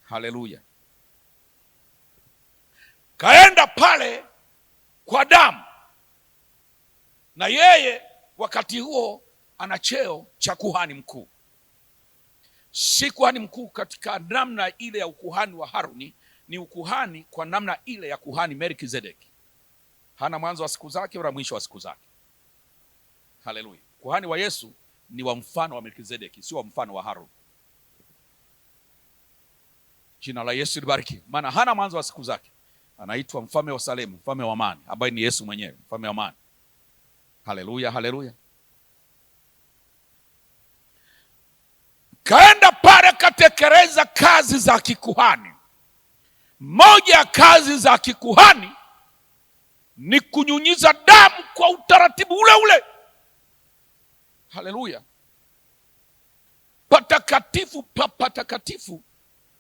Haleluya. Kaenda pale kwa damu, na yeye wakati huo ana cheo cha kuhani mkuu. Si kuhani mkuu katika namna ile ya ukuhani wa Haruni, ni ukuhani kwa namna ile ya kuhani Melkizedeki. Hana mwanzo wa siku zake wala mwisho wa siku zake. Haleluya. Kuhani wa Yesu ni wa mfano wa Melkizedeki, sio wa mfano wa Haruni. Jina la Yesu libariki. Maana hana mwanzo wa siku zake. Anaitwa mfalme wa Salemu, mfalme wa amani, ambaye ni Yesu mwenyewe, mfalme wa amani. Haleluya, haleluya. Kaenda pale katekeleza kazi za kikuhani. Moja ya kazi za kikuhani ni kunyunyiza damu kwa utaratibu ule ule. Haleluya. Patakatifu pa patakatifu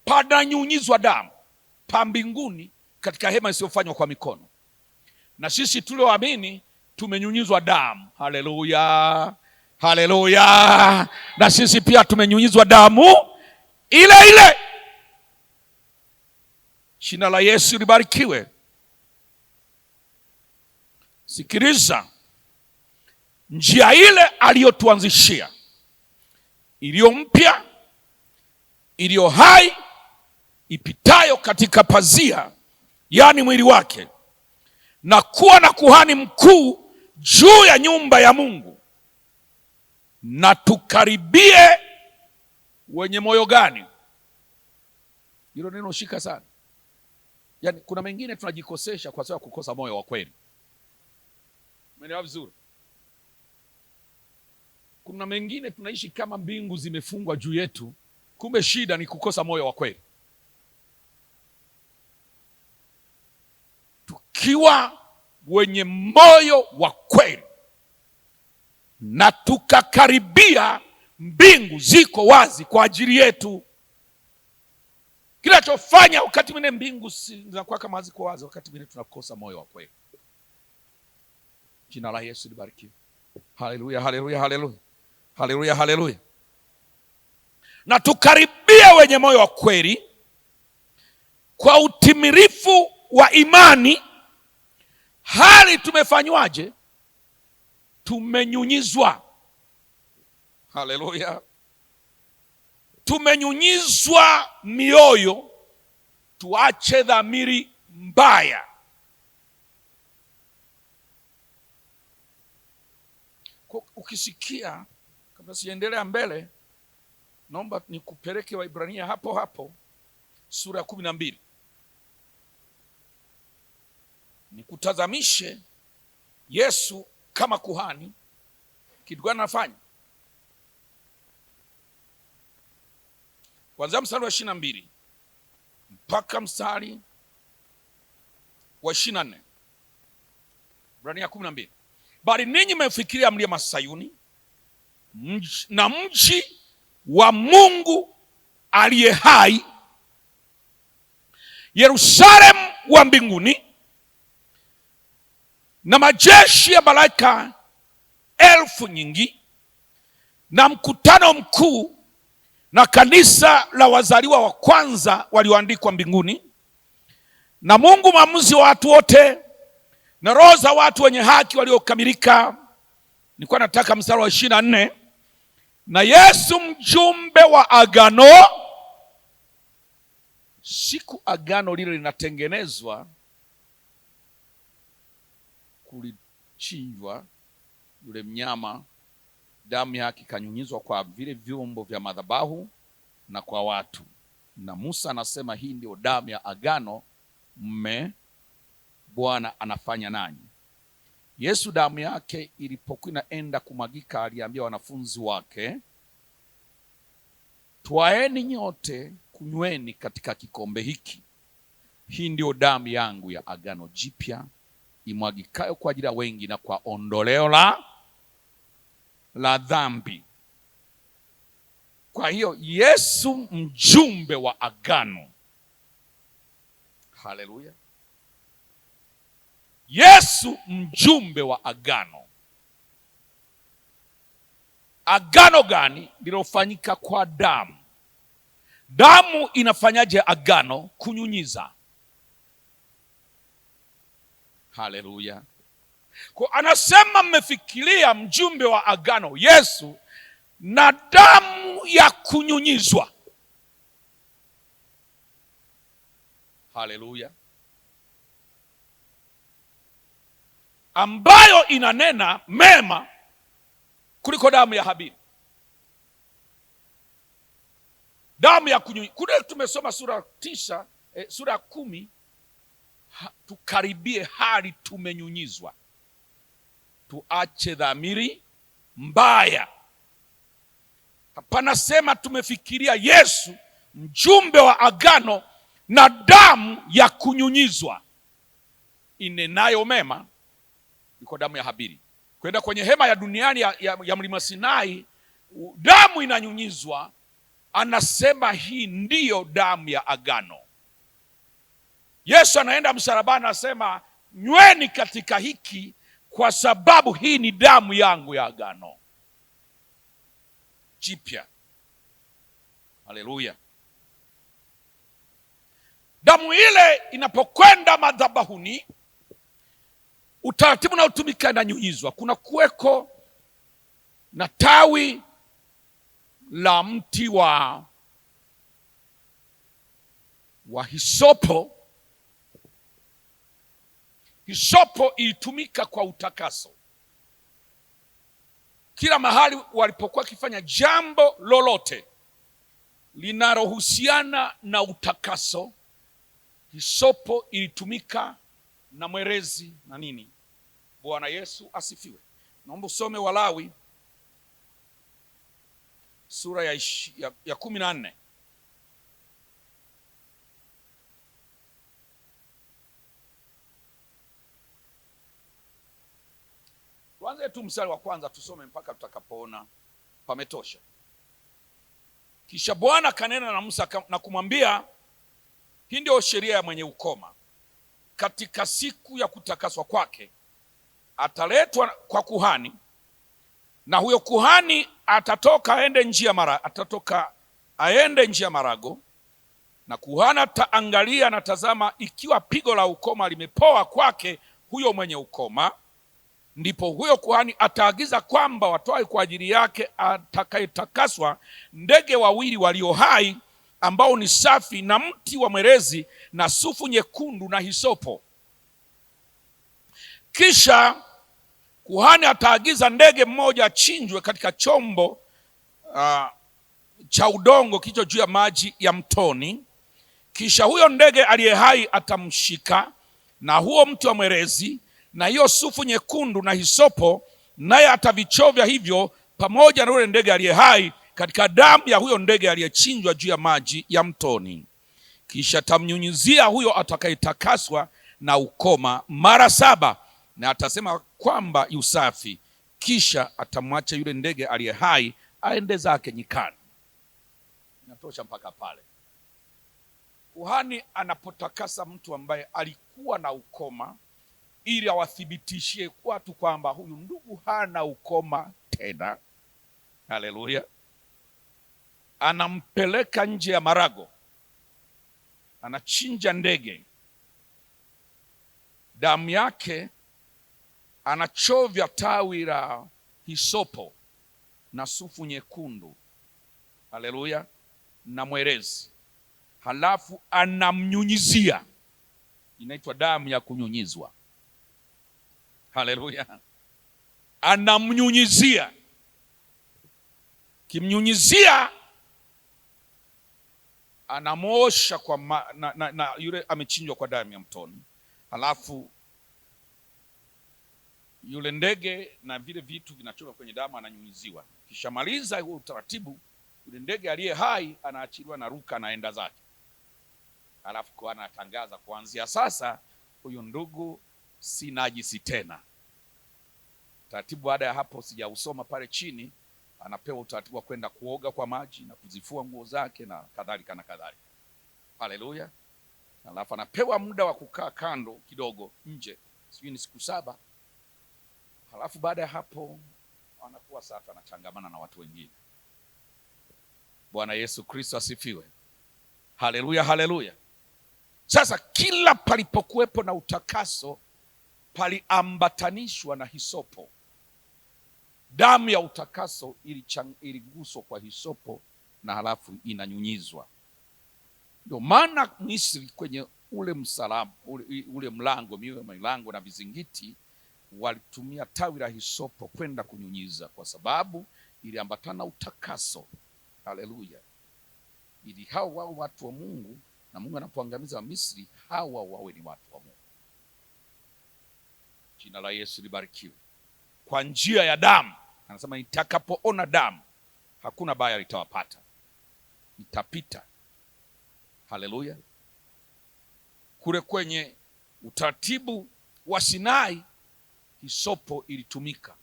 pananyunyizwa damu, pa mbinguni katika hema isiyofanywa kwa mikono. Na sisi tulioamini tumenyunyizwa damu. Haleluya, haleluya. Na sisi pia tumenyunyizwa damu ile ile. Jina la Yesu libarikiwe. Sikiliza, njia ile aliyotuanzishia, iliyo mpya, iliyo hai, ipitayo katika pazia, yani mwili wake, na kuwa na kuhani mkuu juu ya nyumba ya Mungu. Na tukaribie wenye moyo gani? Hilo neno shika sana. Yani kuna mengine tunajikosesha kwa sababu kukosa moyo wa kweli. Umeelewa vizuri? Kuna mengine tunaishi kama mbingu zimefungwa juu yetu, kumbe shida ni kukosa moyo wa kweli. tukiwa wenye moyo wa kweli na tukakaribia, mbingu ziko wazi kwa ajili yetu. Kinachofanya wakati mwingine mbingu zinakuwa kama haziko wazi, wakati mwingine tunakosa moyo wa kweli. Jina la Yesu libarikiwe. Haleluya, haleluya, haleluya, haleluya, haleluya. Na tukaribia wenye moyo wa kweli kwa utimilifu wa imani, hali tumefanywaje? Tumenyunyizwa. Haleluya. Tumenyunyizwa mioyo, tuache dhamiri mbaya. Ukisikia, kabla siendelea mbele, naomba nikupeleke Waibrania hapo hapo sura ya 12. Nikutazamishe Yesu kama kuhani, kitu gani anafanya? Kuanzia mstari wa 22 mpaka mstari wa 24. Ibrania 12. Bali ninyi mmefikiria mlima Sayuni, na mji wa Mungu aliye hai, Yerusalemu wa mbinguni, na majeshi ya malaika elfu nyingi, na mkutano mkuu, na kanisa la wazaliwa wa kwanza walioandikwa mbinguni, na Mungu mwamuzi wa watu wote, na roho za watu wenye haki waliokamilika. Nilikuwa nataka mstari wa 24. Na Yesu mjumbe wa agano. Siku agano lile linatengenezwa, kulichinjwa yule mnyama, damu yake ikanyunyizwa kwa vile vyombo vya madhabahu na kwa watu. Na Musa anasema hii ndio damu ya agano Bwana anafanya nanyi. Yesu damu yake ilipokuwa inaenda kumwagika, aliambia wanafunzi wake, twaeni nyote kunyweni katika kikombe hiki, hii ndio damu yangu ya agano jipya, imwagikayo kwa ajili ya wengi na kwa ondoleo la dhambi. Kwa hiyo Yesu mjumbe wa agano. Haleluya. Yesu mjumbe wa agano. Agano gani? Lilofanyika kwa damu. Damu inafanyaje agano? Kunyunyiza. Haleluya. Kwa anasema mmefikiria mjumbe wa agano Yesu na damu ya kunyunyizwa. Haleluya. Ambayo inanena mema kuliko damu ya Habili. Damu ya kunyunyiza. Kule tumesoma sura 9, sura 10, tukaribie hali tumenyunyizwa. Tuache dhamiri mbaya. Hapana, sema tumefikiria Yesu mjumbe wa agano na damu ya kunyunyizwa inenayo mema iko damu ya Habili. Kwenda kwenye hema ya duniani ya mlima Sinai, damu inanyunyizwa, anasema hii ndiyo damu ya agano. Yesu anaenda msalabani, anasema nyweni katika hiki, kwa sababu hii ni damu yangu ya agano jipya. Haleluya. Damu ile inapokwenda madhabahuni, utaratibu unaotumika inanyunyizwa. Kuna kuweko na tawi la mti wa hisopo. Hisopo ilitumika kwa utakaso. Kila mahali walipokuwa kifanya jambo lolote linalohusiana na utakaso, hisopo ilitumika na mwerezi na nini. Bwana Yesu asifiwe. Naomba usome Walawi sura ya 14. Tuanze tu mstari wa kwanza tusome mpaka tutakapoona pametosha. Kisha Bwana kanena na Musa na kumwambia, hii ndio sheria ya mwenye ukoma. Katika siku ya kutakaswa kwake ataletwa kwa kuhani, na huyo kuhani aende nje ya marago, na kuhani ataangalia na tazama, ikiwa pigo la ukoma limepoa kwake huyo mwenye ukoma, ndipo huyo kuhani ataagiza kwamba watoe kwa ajili yake atakayetakaswa ndege wawili walio hai, ambao ni safi, na mti wa mwerezi na sufu nyekundu na hisopo. Kisha kuhani ataagiza ndege mmoja achinjwe katika chombo cha udongo kilicho juu ya maji ya mtoni. Kisha huyo ndege aliye hai atamshika na huo mti wa mwerezi na hiyo sufu nyekundu na hisopo, naye atavichovya hivyo pamoja na yule ndege aliye hai katika damu ya huyo ndege aliyechinjwa juu ya maji ya mtoni. Kisha atamnyunyizia huyo atakayetakaswa na ukoma mara 7, na atasema kwamba yusafi. Kisha atamwacha yule ndege aliye hai aende zake nyikani. Inatosha mpaka pale. Kuhani anapotakasa mtu ambaye alikuwa na ukoma, ili awathibitishie watu kwamba huyu ndugu hana ukoma tena, haleluya, anampeleka nje ya marago, anachinja ndege, damu yake anachovya tawi la hisopo na sufu nyekundu, haleluya, na mwerezi, halafu anamnyunyizia. Inaitwa damu ya kunyunyizwa, haleluya. Anamnyunyizia, kimnyunyizia anamosha kwa na yule amechinjwa kwa damu ya mtoni, halafu yule ndege na vile vitu vinachoka kwenye damu ananyunyiziwa. Kisha maliza huo utaratibu, yule ndege aliye hai anaachiliwa na ruka, anaenda zake. Halafu kwa anatangaza, kuanzia sasa huyu ndugu si najisi tena. Taratibu baada ya hapo sijausoma pale chini, anapewa utaratibu wa kwenda kuoga kwa maji na kuzifua nguo zake na kadhalika na kadhalika, haleluya. Halafu anapewa muda wa kukaa kando kidogo nje, sijui ni siku 7. Halafu baada ya hapo anakuwa safi, anachangamana na watu wengine. Bwana Yesu Kristo asifiwe, haleluya, haleluya. Sasa kila palipokuwepo na utakaso paliambatanishwa na hisopo. Damu ya utakaso iliguswa kwa hisopo na halafu inanyunyizwa. Ndio maana Misri kwenye ule msalaba, ule mlango, milango na vizingiti, walitumia tawi la hisopo kwenda kunyunyiza, kwa sababu iliambatana utakaso, haleluya, ili hao wao watu wa Mungu, na Mungu anapoangamiza Misri, hawa wawe ni watu wa Mungu. Jina la Yesu libarikiwe. Kwa njia ya damu, anasema nitakapoona damu hakuna baya litawapata, itapita, haleluya. Kule kwenye utaratibu wa Sinai, hisopo ilitumika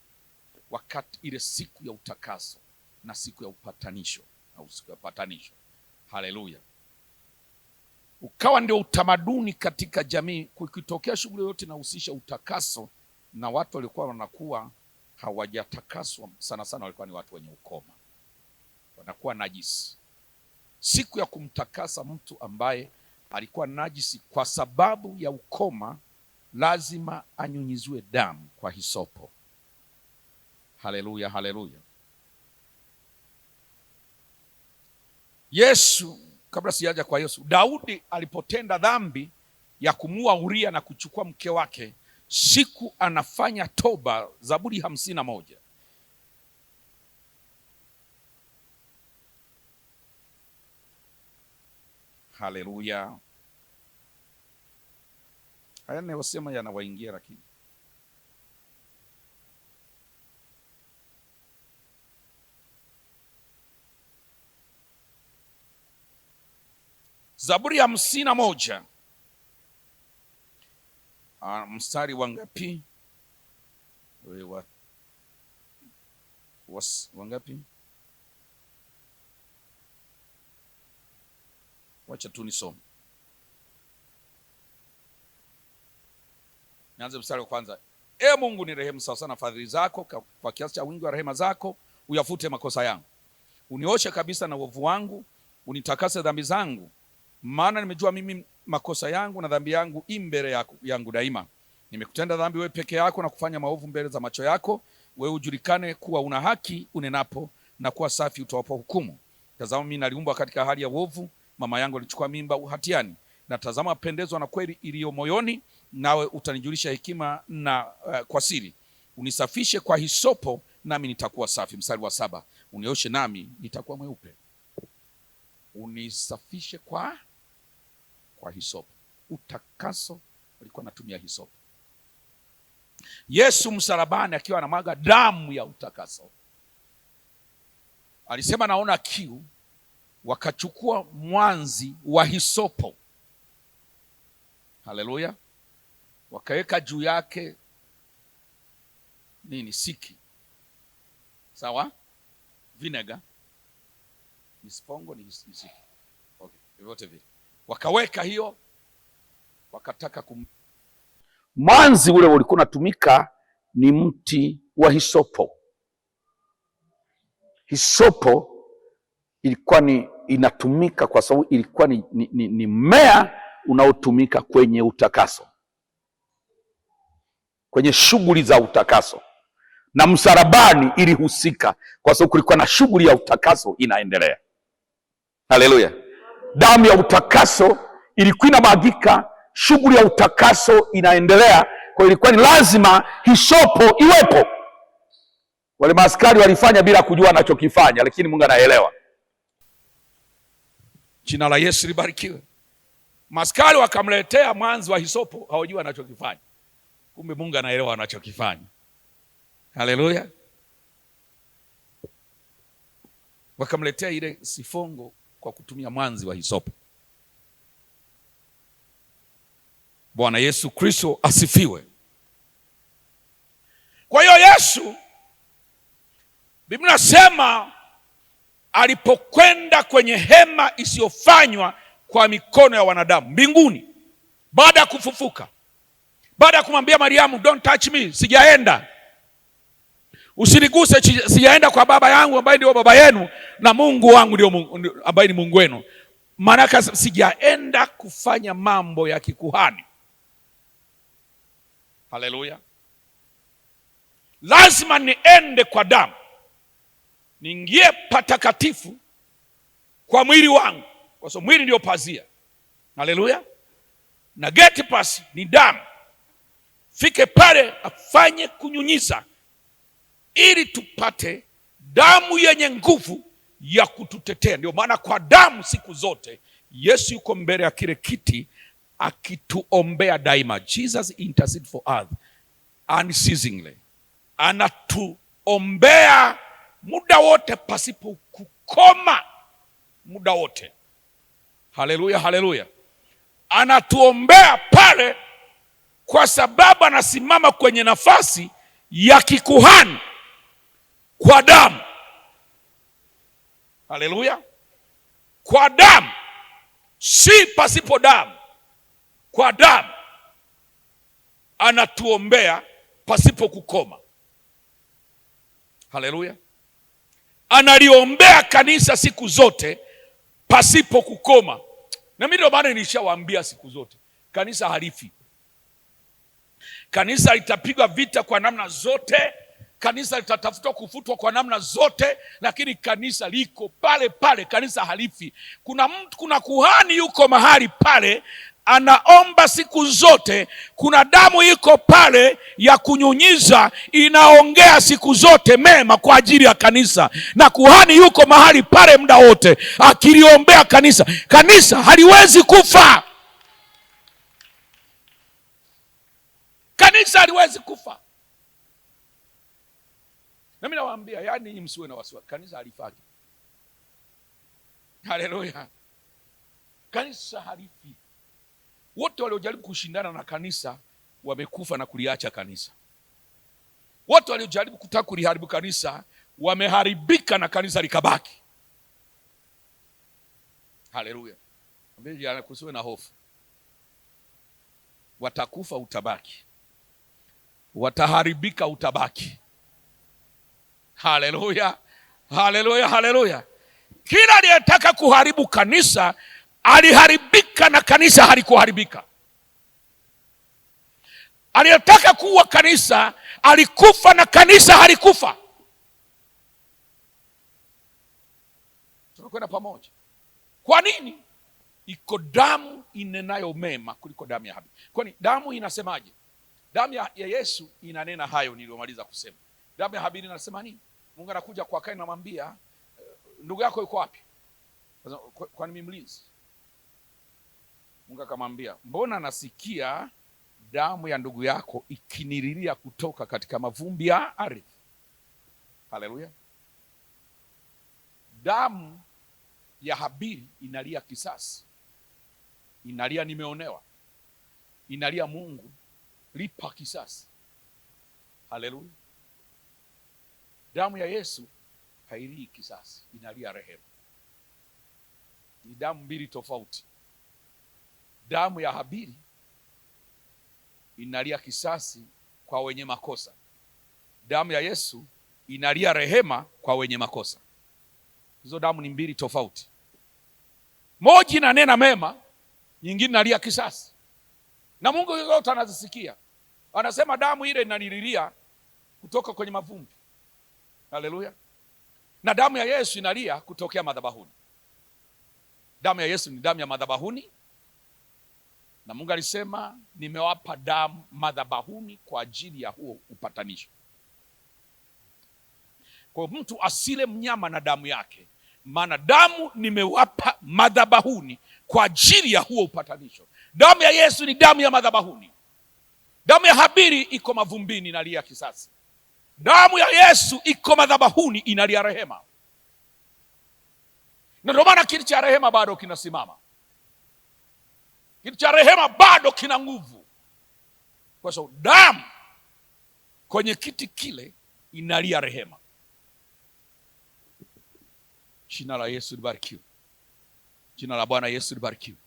wakati ile siku ya utakaso na siku ya upatanisho, au siku ya upatanisho, haleluya. Ukawa ndio utamaduni katika jamii. Kukitokea shughuli yote inahusisha utakaso, na watu walikuwa wanakuwa hawajatakaswa, sana sana walikuwa ni watu wenye ukoma, wanakuwa najisi. Siku ya kumtakasa mtu ambaye alikuwa najisi kwa sababu ya ukoma, lazima anyunyiziwe damu kwa hisopo, haleluya, haleluya. Yesu, kabla sijaja kwa Yesu, Daudi alipotenda dhambi ya kumuua Uria na kuchukua mke wake, siku anafanya toba, Zaburi 51, haleluya. Haya ninayosema yanawaingia, lakini Zaburi 51 mstari wa ngapi? Wa Wangapi? Wacha tu nisome. Nianze mstari wa kwanza. Ee Mungu, ni rehemu sawa sana fadhili zako, kwa kiasi cha wingi wa rehema zako uyafute makosa yangu. Unioshe kabisa na uovu wangu, unitakase dhambi zangu, maana nimejua mimi makosa yangu na dhambi yangu mbele yangu daima. Nimekutenda dhambi wewe peke yako na kufanya maovu mbele za macho yako. Wewe ujulikane kuwa una haki unenapo, na kuwa safi utoapo hukumu. Tazama mimi naliumbwa katika hali ya uovu, mama yangu alichukua mimba hatiani. Na tazama pendezwa na kweli iliyo moyoni, nawe utanijulisha hekima na kwa siri. Unisafishe kwa hisopo, nami nitakuwa safi. Mstari wa 7. Unioshe nami nitakuwa mweupe. Unisafishe kwa hisopo. Utakaso alikuwa anatumia hisopo. Yesu msalabani akiwa anamwaga damu ya utakaso alisema naona kiu, wakachukua mwanzi wa hisopo. Haleluya. Wakaweka juu yake nini? Siki. Sawa? Vinegar. Ni spongo, ni siki. Okay, vyote vile. Wakaweka hiyo, wakataka mwanzi ule ulikuwa unatumika ni mti wa hisopo. Hisopo ilikuwa inatumika kwa sababu ilikuwa ni mmea unaotumika kwenye utakaso, kwenye shughuli za utakaso, na msalabani ilihusika kwa sababu kulikuwa na shughuli ya utakaso inaendelea. Haleluya. Damu ya utakaso ilikuwa inamwagika, shughuli ya utakaso inaendelea, kwa ilikuwa ni lazima hisopo iwepo. Wale maaskari walifanya bila kujua anachokifanya, lakini Mungu anaelewa. Jina la Yesu libarikiwe. Maaskari wakamletea mwanzi wa hisopo, hawajua anachokifanya. Kumbe Mungu anaelewa anachokifanya. Haleluya. Wakamletea ile sifongo kwa kutumia mwanzi wa hisopo. Bwana Yesu Kristo asifiwe. Kwa hiyo Yesu, Biblia inasema alipokwenda kwenye hema isiyofanywa kwa mikono ya wanadamu mbinguni, baada ya kufufuka, baada ya kumwambia Mariamu, don't touch me, sijaenda, usiniguse, sijaenda kwa baba yangu ambaye ndio baba yenu, na Mungu wangu ndio ambaye ni Mungu wenu. Maana sijaenda kufanya mambo ya kikuhani. Haleluya. Lazima niende kwa damu, niingie patakatifu kwa mwili wangu, kwa sababu mwili ndio pazia. Haleluya. Na geti pass ni damu. Fike pale afanye kunyunyiza, ili tupate damu yenye nguvu ya kututetea. Ndio maana kwa damu siku zote Yesu yuko mbele ya kile kiti akituombea daima. Jesus intercede for us unceasingly. Anatuombea muda wote pasipo kukoma, muda wote. Haleluya, haleluya. Anatuombea pale kwa sababu anasimama kwenye nafasi ya kikuhani kwa damu. Haleluya. Kwa damu, si pasipo damu. Kwa damu anatuombea pasipo kukoma. Haleluya. Analiombea kanisa siku zote pasipo kukoma. Na mimi ndio maana nilishawaambia siku zote, kanisa halifi. Kanisa litapigwa vita kwa namna zote, kanisa litatafuta kufutwa kwa namna zote, lakini kanisa liko pale pale, kanisa halifi. Kuna kuhani yuko mahali pale anaomba siku zote, kuna damu iko pale ya kunyunyiza inaongea siku zote mema kwa ajili ya kanisa, na kuhani yuko mahali pale muda wote akiliombea kanisa. Kanisa haliwezi kufa. Kanisa haliwezi kufa. Na mimi nawaambia, yani nyinyi msiwe na wasiwasi, kanisa halifaki. Haleluya. Kanisa halifi. Wote waliojaribu kushindana na kanisa wamekufa na kuliacha kanisa. Wote waliojaribu kutaka kuliharibu kanisa wameharibika na kanisa likabaki. Haleluya. Kusiwe na hofu. Watakufa utabaki, wataharibika utabaki. Haleluya, haleluya, haleluya. Kila aliyetaka kuharibu kanisa aliharibika na kanisa halikuharibika. Aliyetaka kuua kanisa alikufa na kanisa halikufa. Tunakwenda pamoja. Kwa nini? Iko damu inenayo mema kuliko damu ya Habili. Kwani damu inasemaje? Damu ya Yesu inanena hayo niliyomaliza kusema. Damu ya Habili inasema nini? Mungu anakuja kwa Kaini, anamwambia ndugu yako yuko wapi? Kwani mimi mlinzi? Mungu akamwambia, mbona nasikia damu ya ndugu yako ikiniriria kutoka katika mavumbi ya ardhi? Haleluya. Damu ya Habili inalia kisasi, inalia nimeonewa, inalia Mungu lipa kisasi. Haleluya. Damu ya Yesu hailii kisasi, inalia rehema. Ni damu mbili tofauti. Damu ya Habili inalia kisasi kwa wenye makosa. Damu ya Yesu inalia rehema kwa wenye makosa. Hizo damu ni mbili tofauti. Moja inanena mema, nyingine inalia kisasi. Na Mungu yote anazisikia. Anasema damu ile inanililia kutoka kwenye mavumbi. Haleluya. Na damu ya Yesu inalia kutokea madhabahuni. Damu ya Yesu ni damu ya madhabahuni. Na Mungu alisema nimewapa damu madhabahuni kwa ajili ya huo upatanisho. Kwa mtu asile mnyama na damu yake, maana damu nimewapa madhabahuni kwa ajili ya huo upatanisho. Damu ya Yesu ni damu ya madhabahuni. Damu ya Habili iko mavumbini inalia kisasi. Damu ya Yesu iko madhabahuni inalia rehema. Na ndio maana kiti cha rehema bado kinasimama. Kiti cha rehema bado kina nguvu, kwa sababu damu kwenye kiti kile inalia rehema. Jina la Yesu libarikiwe. Jina la Bwana Yesu libarikiwe.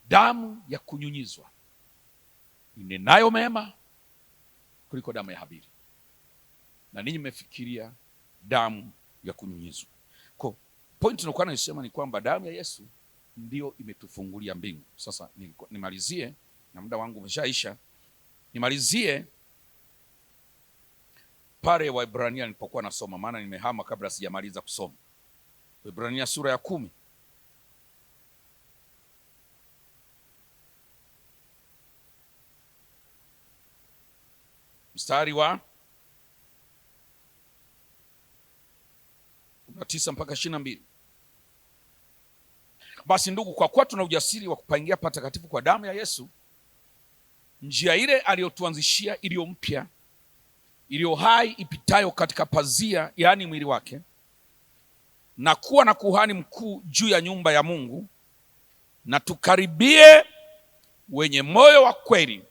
Damu ya kunyunyizwa inenayo mema kuliko damu ya Habili. Na ninyi mmefikiria damu ya kunyunyizwa. Kwa point tunakuwa nasema ni kwamba damu ya Yesu ndio imetufungulia mbingu. Sasa nimalizie, na muda wangu umeshaisha. Nimalizie pale Waebrania nilipokuwa nasoma, maana nimehama kabla sijamaliza kusoma. Waebrania sura ya 10. Mstari wa 19 mpaka 22. Basi ndugu, kwa kuwa tuna ujasiri wa kupaingia patakatifu kwa damu ya Yesu, njia ile aliyotuanzishia, iliyo mpya, iliyo hai, ipitayo katika pazia, yaani mwili wake, na kuwa na kuhani mkuu juu ya nyumba ya Mungu, na tukaribie wenye moyo wa kweli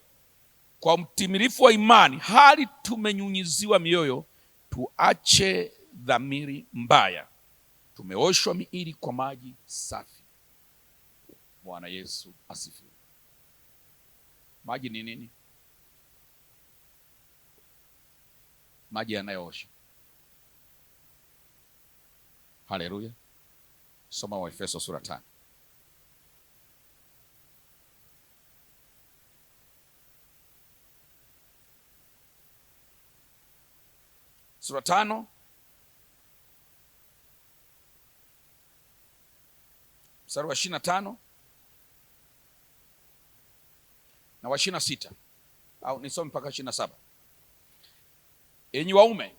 kwa mtimilifu wa imani, hali tumenyunyiziwa mioyo, tuache dhamiri mbaya, tumeoshwa miili kwa maji safi. Bwana Yesu asifiwe. Maji ni nini? Maji yanayoosha. Haleluya. Soma Waefeso sura 5. Sura 5 mstari wa 25 na wa 26, au nisome mpaka 27. Enyi waume,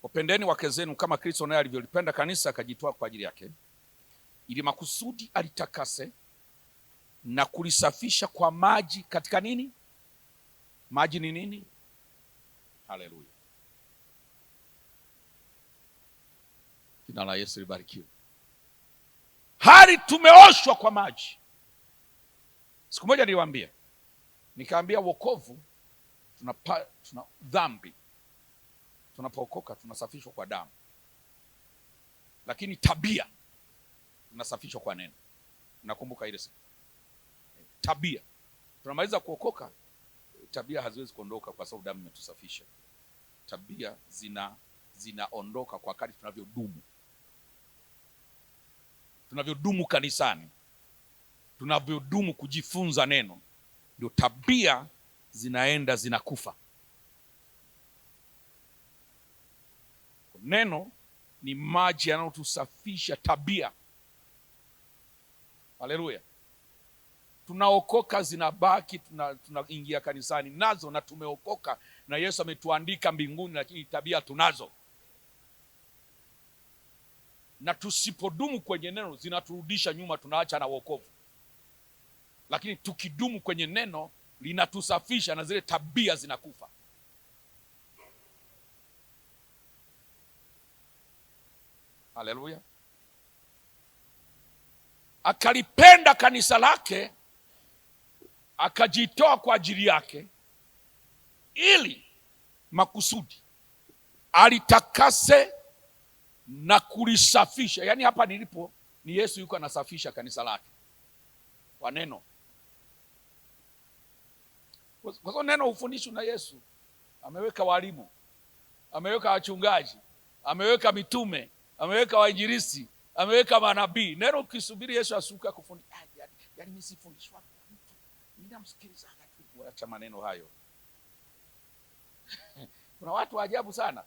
wapendeni wake zenu kama Kristo naye alivyolipenda kanisa akajitoa kwa ajili yake, ili makusudi alitakase na kulisafisha kwa maji katika nini? Maji ni nini? Haleluya. Jina la Yesu libarikiwe. Hali tumeoshwa kwa maji. Siku moja niliwaambia, nikaambia wokovu tuna dhambi. Tunapookoka tunasafishwa kwa damu, lakini tabia tunasafishwa kwa neno. Nakumbuka ile siku tabia, tunamaliza kuokoka, tabia haziwezi kuondoka kwa sababu damu imetusafisha. Tabia zinaondoka kwa kadri tunavyodumu kanisani, tunavyodumu kujifunza neno, ndio tabia zinaenda zinakufa. Neno ni maji yanayotusafisha tabia. Haleluya. Tunaokoka, zinabaki, tunaingia kanisani nazo na tumeokoka na Yesu ametuandika mbinguni, lakini tabia tunazo. Na tusipodumu kwenye neno zinaturudisha nyuma, tunaacha na wokovu. Lakini tukidumu kwenye neno linatusafisha na zile tabia zinakufa. Haleluya. Akalipenda kanisa lake, akajitoa kwa ajili yake, ili makusudi alitakase na kulisafisha. Yaani hapa nilipo ni Yesu yuko anasafisha kanisa lake kwa neno. Kwa sababu neno hufundishwa na Yesu. Ameweka walimu, ameweka wachungaji, ameweka mitume, ameweka wainjilisti, ameweka manabii. Neno ukisubiri Yesu asuka kufundisha, yaani mimi sifundishwa na mtu, ninamsikiliza tu. Acha maneno hayo. Kuna watu wa ajabu sana,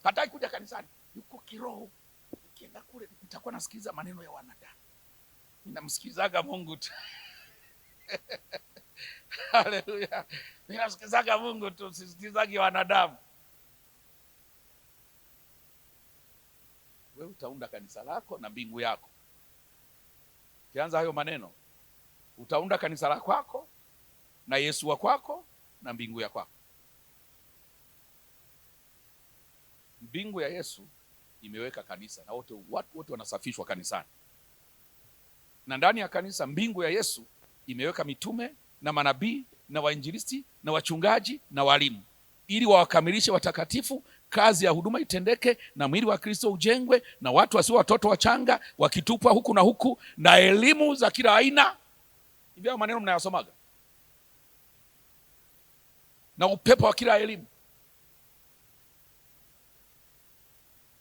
hataki kuja kanisani, yuko kiroho. Ukienda kule nitakuwa nasikiliza maneno ya wanadamu, ninamsikilizaga Mungu tu. Haleluya. Ninamsikilizaga Mungu tu, sisikilizagi wanadamu. Wewe utaunda kanisa lako na mbingu yako. Kianza hayo maneno, utaunda kanisa la kwako na Yesu wa kwako na mbingu ya kwako. Mbingu ya Yesu imeweka kanisa na watu wote wanasafishwa kanisani. Na ndani ya kanisa mbingu ya Yesu imeweka mitume na manabii na wainjilisti na wachungaji na walimu, ili wawakamilishe watakatifu, kazi ya huduma itendeke, na mwili wa Kristo ujengwe, na watu wasio watoto wachanga wakitupwa huku na huku, na elimu za kila aina. Hivyo maneno mnayasomaga, na upepo wa kila elimu.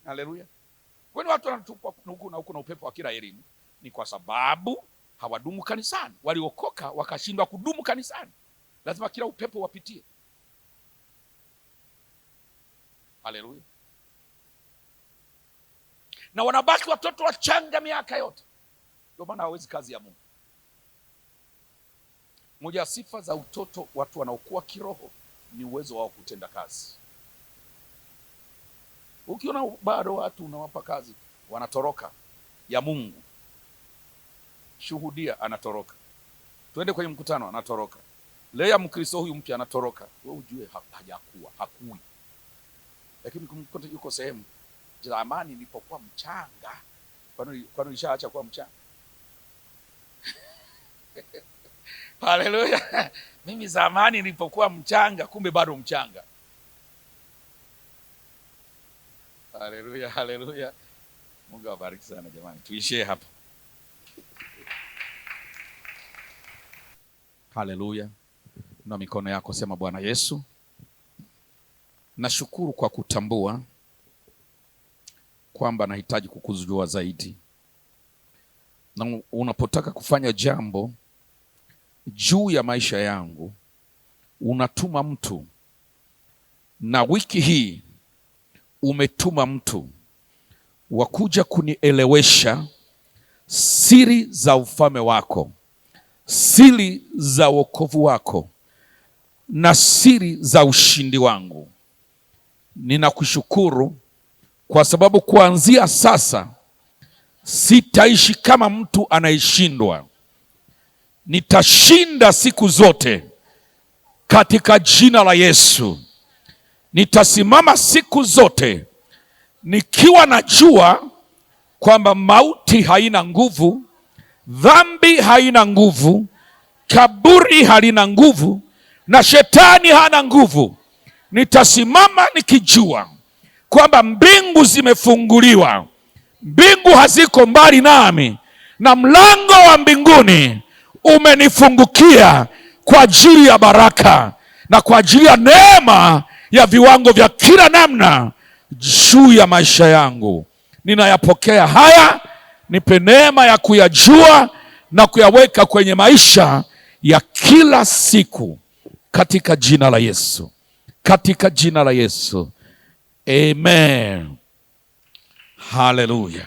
Haleluya. Kwani watu wanatupwa huku na huku na upepo wa kila elimu? Ni kwa sababu hawadumu kanisani. Waliokoka wakashindwa kudumu kanisani. Lazima kila upepo wapitie. Haleluya. Na wanabaki watoto wachanga miaka yote, ndio maana hawezi kazi ya Mungu. Moja ya sifa za utoto, watu wanaokuwa kiroho, ni uwezo wao kutenda kazi. Ukiona bado watu unawapa kazi wanatoroka ya Mungu, shuhudia, anatoroka. Twende kwenye mkutano, anatoroka. Lea Mkristo huyu mpya anatoroka. Wewe ujue hakui. Lakini kumkuta yuko sehemu, zamani nilipokuwa mchanga, kwani nilishaacha kuwa mchanga? Haleluya. Mimi zamani nilipokuwa mchanga, kumbe bado mchanga. Haleluya, haleluya. Mungu awabariki sana jamani. Tuishie hapa. Haleluya. Na mikono yako sema, Bwana Yesu, nashukuru kwa kutambua kwamba nahitaji kukujua zaidi. Na unapotaka kufanya jambo juu ya maisha yangu, unatuma mtu. Na wiki hii umetuma mtu wa kuja kunielewesha siri za ufalme wako, siri za wokovu wako, na siri za ushindi wangu. Ninakushukuru kwa sababu kuanzia sasa sitaishi kama mtu anayeshindwa. Nitashinda siku zote katika jina la Yesu. Nitasimama siku zote nikiwa najua kwamba mauti haina nguvu, dhambi haina nguvu, kaburi halina nguvu, na shetani hana nguvu. Nitasimama nikijua kwamba mbingu zimefunguliwa, mbingu haziko mbali nami, na mlango wa mbinguni umenifungukia kwa ajili ya baraka na kwa ajili ya neema ya viwango vya kila namna juu ya maisha yangu. Ninayapokea haya, nipe neema ya kuyajua na kuyaweka kwenye maisha ya kila siku, katika jina la Yesu, katika jina la Yesu, amen. Haleluya.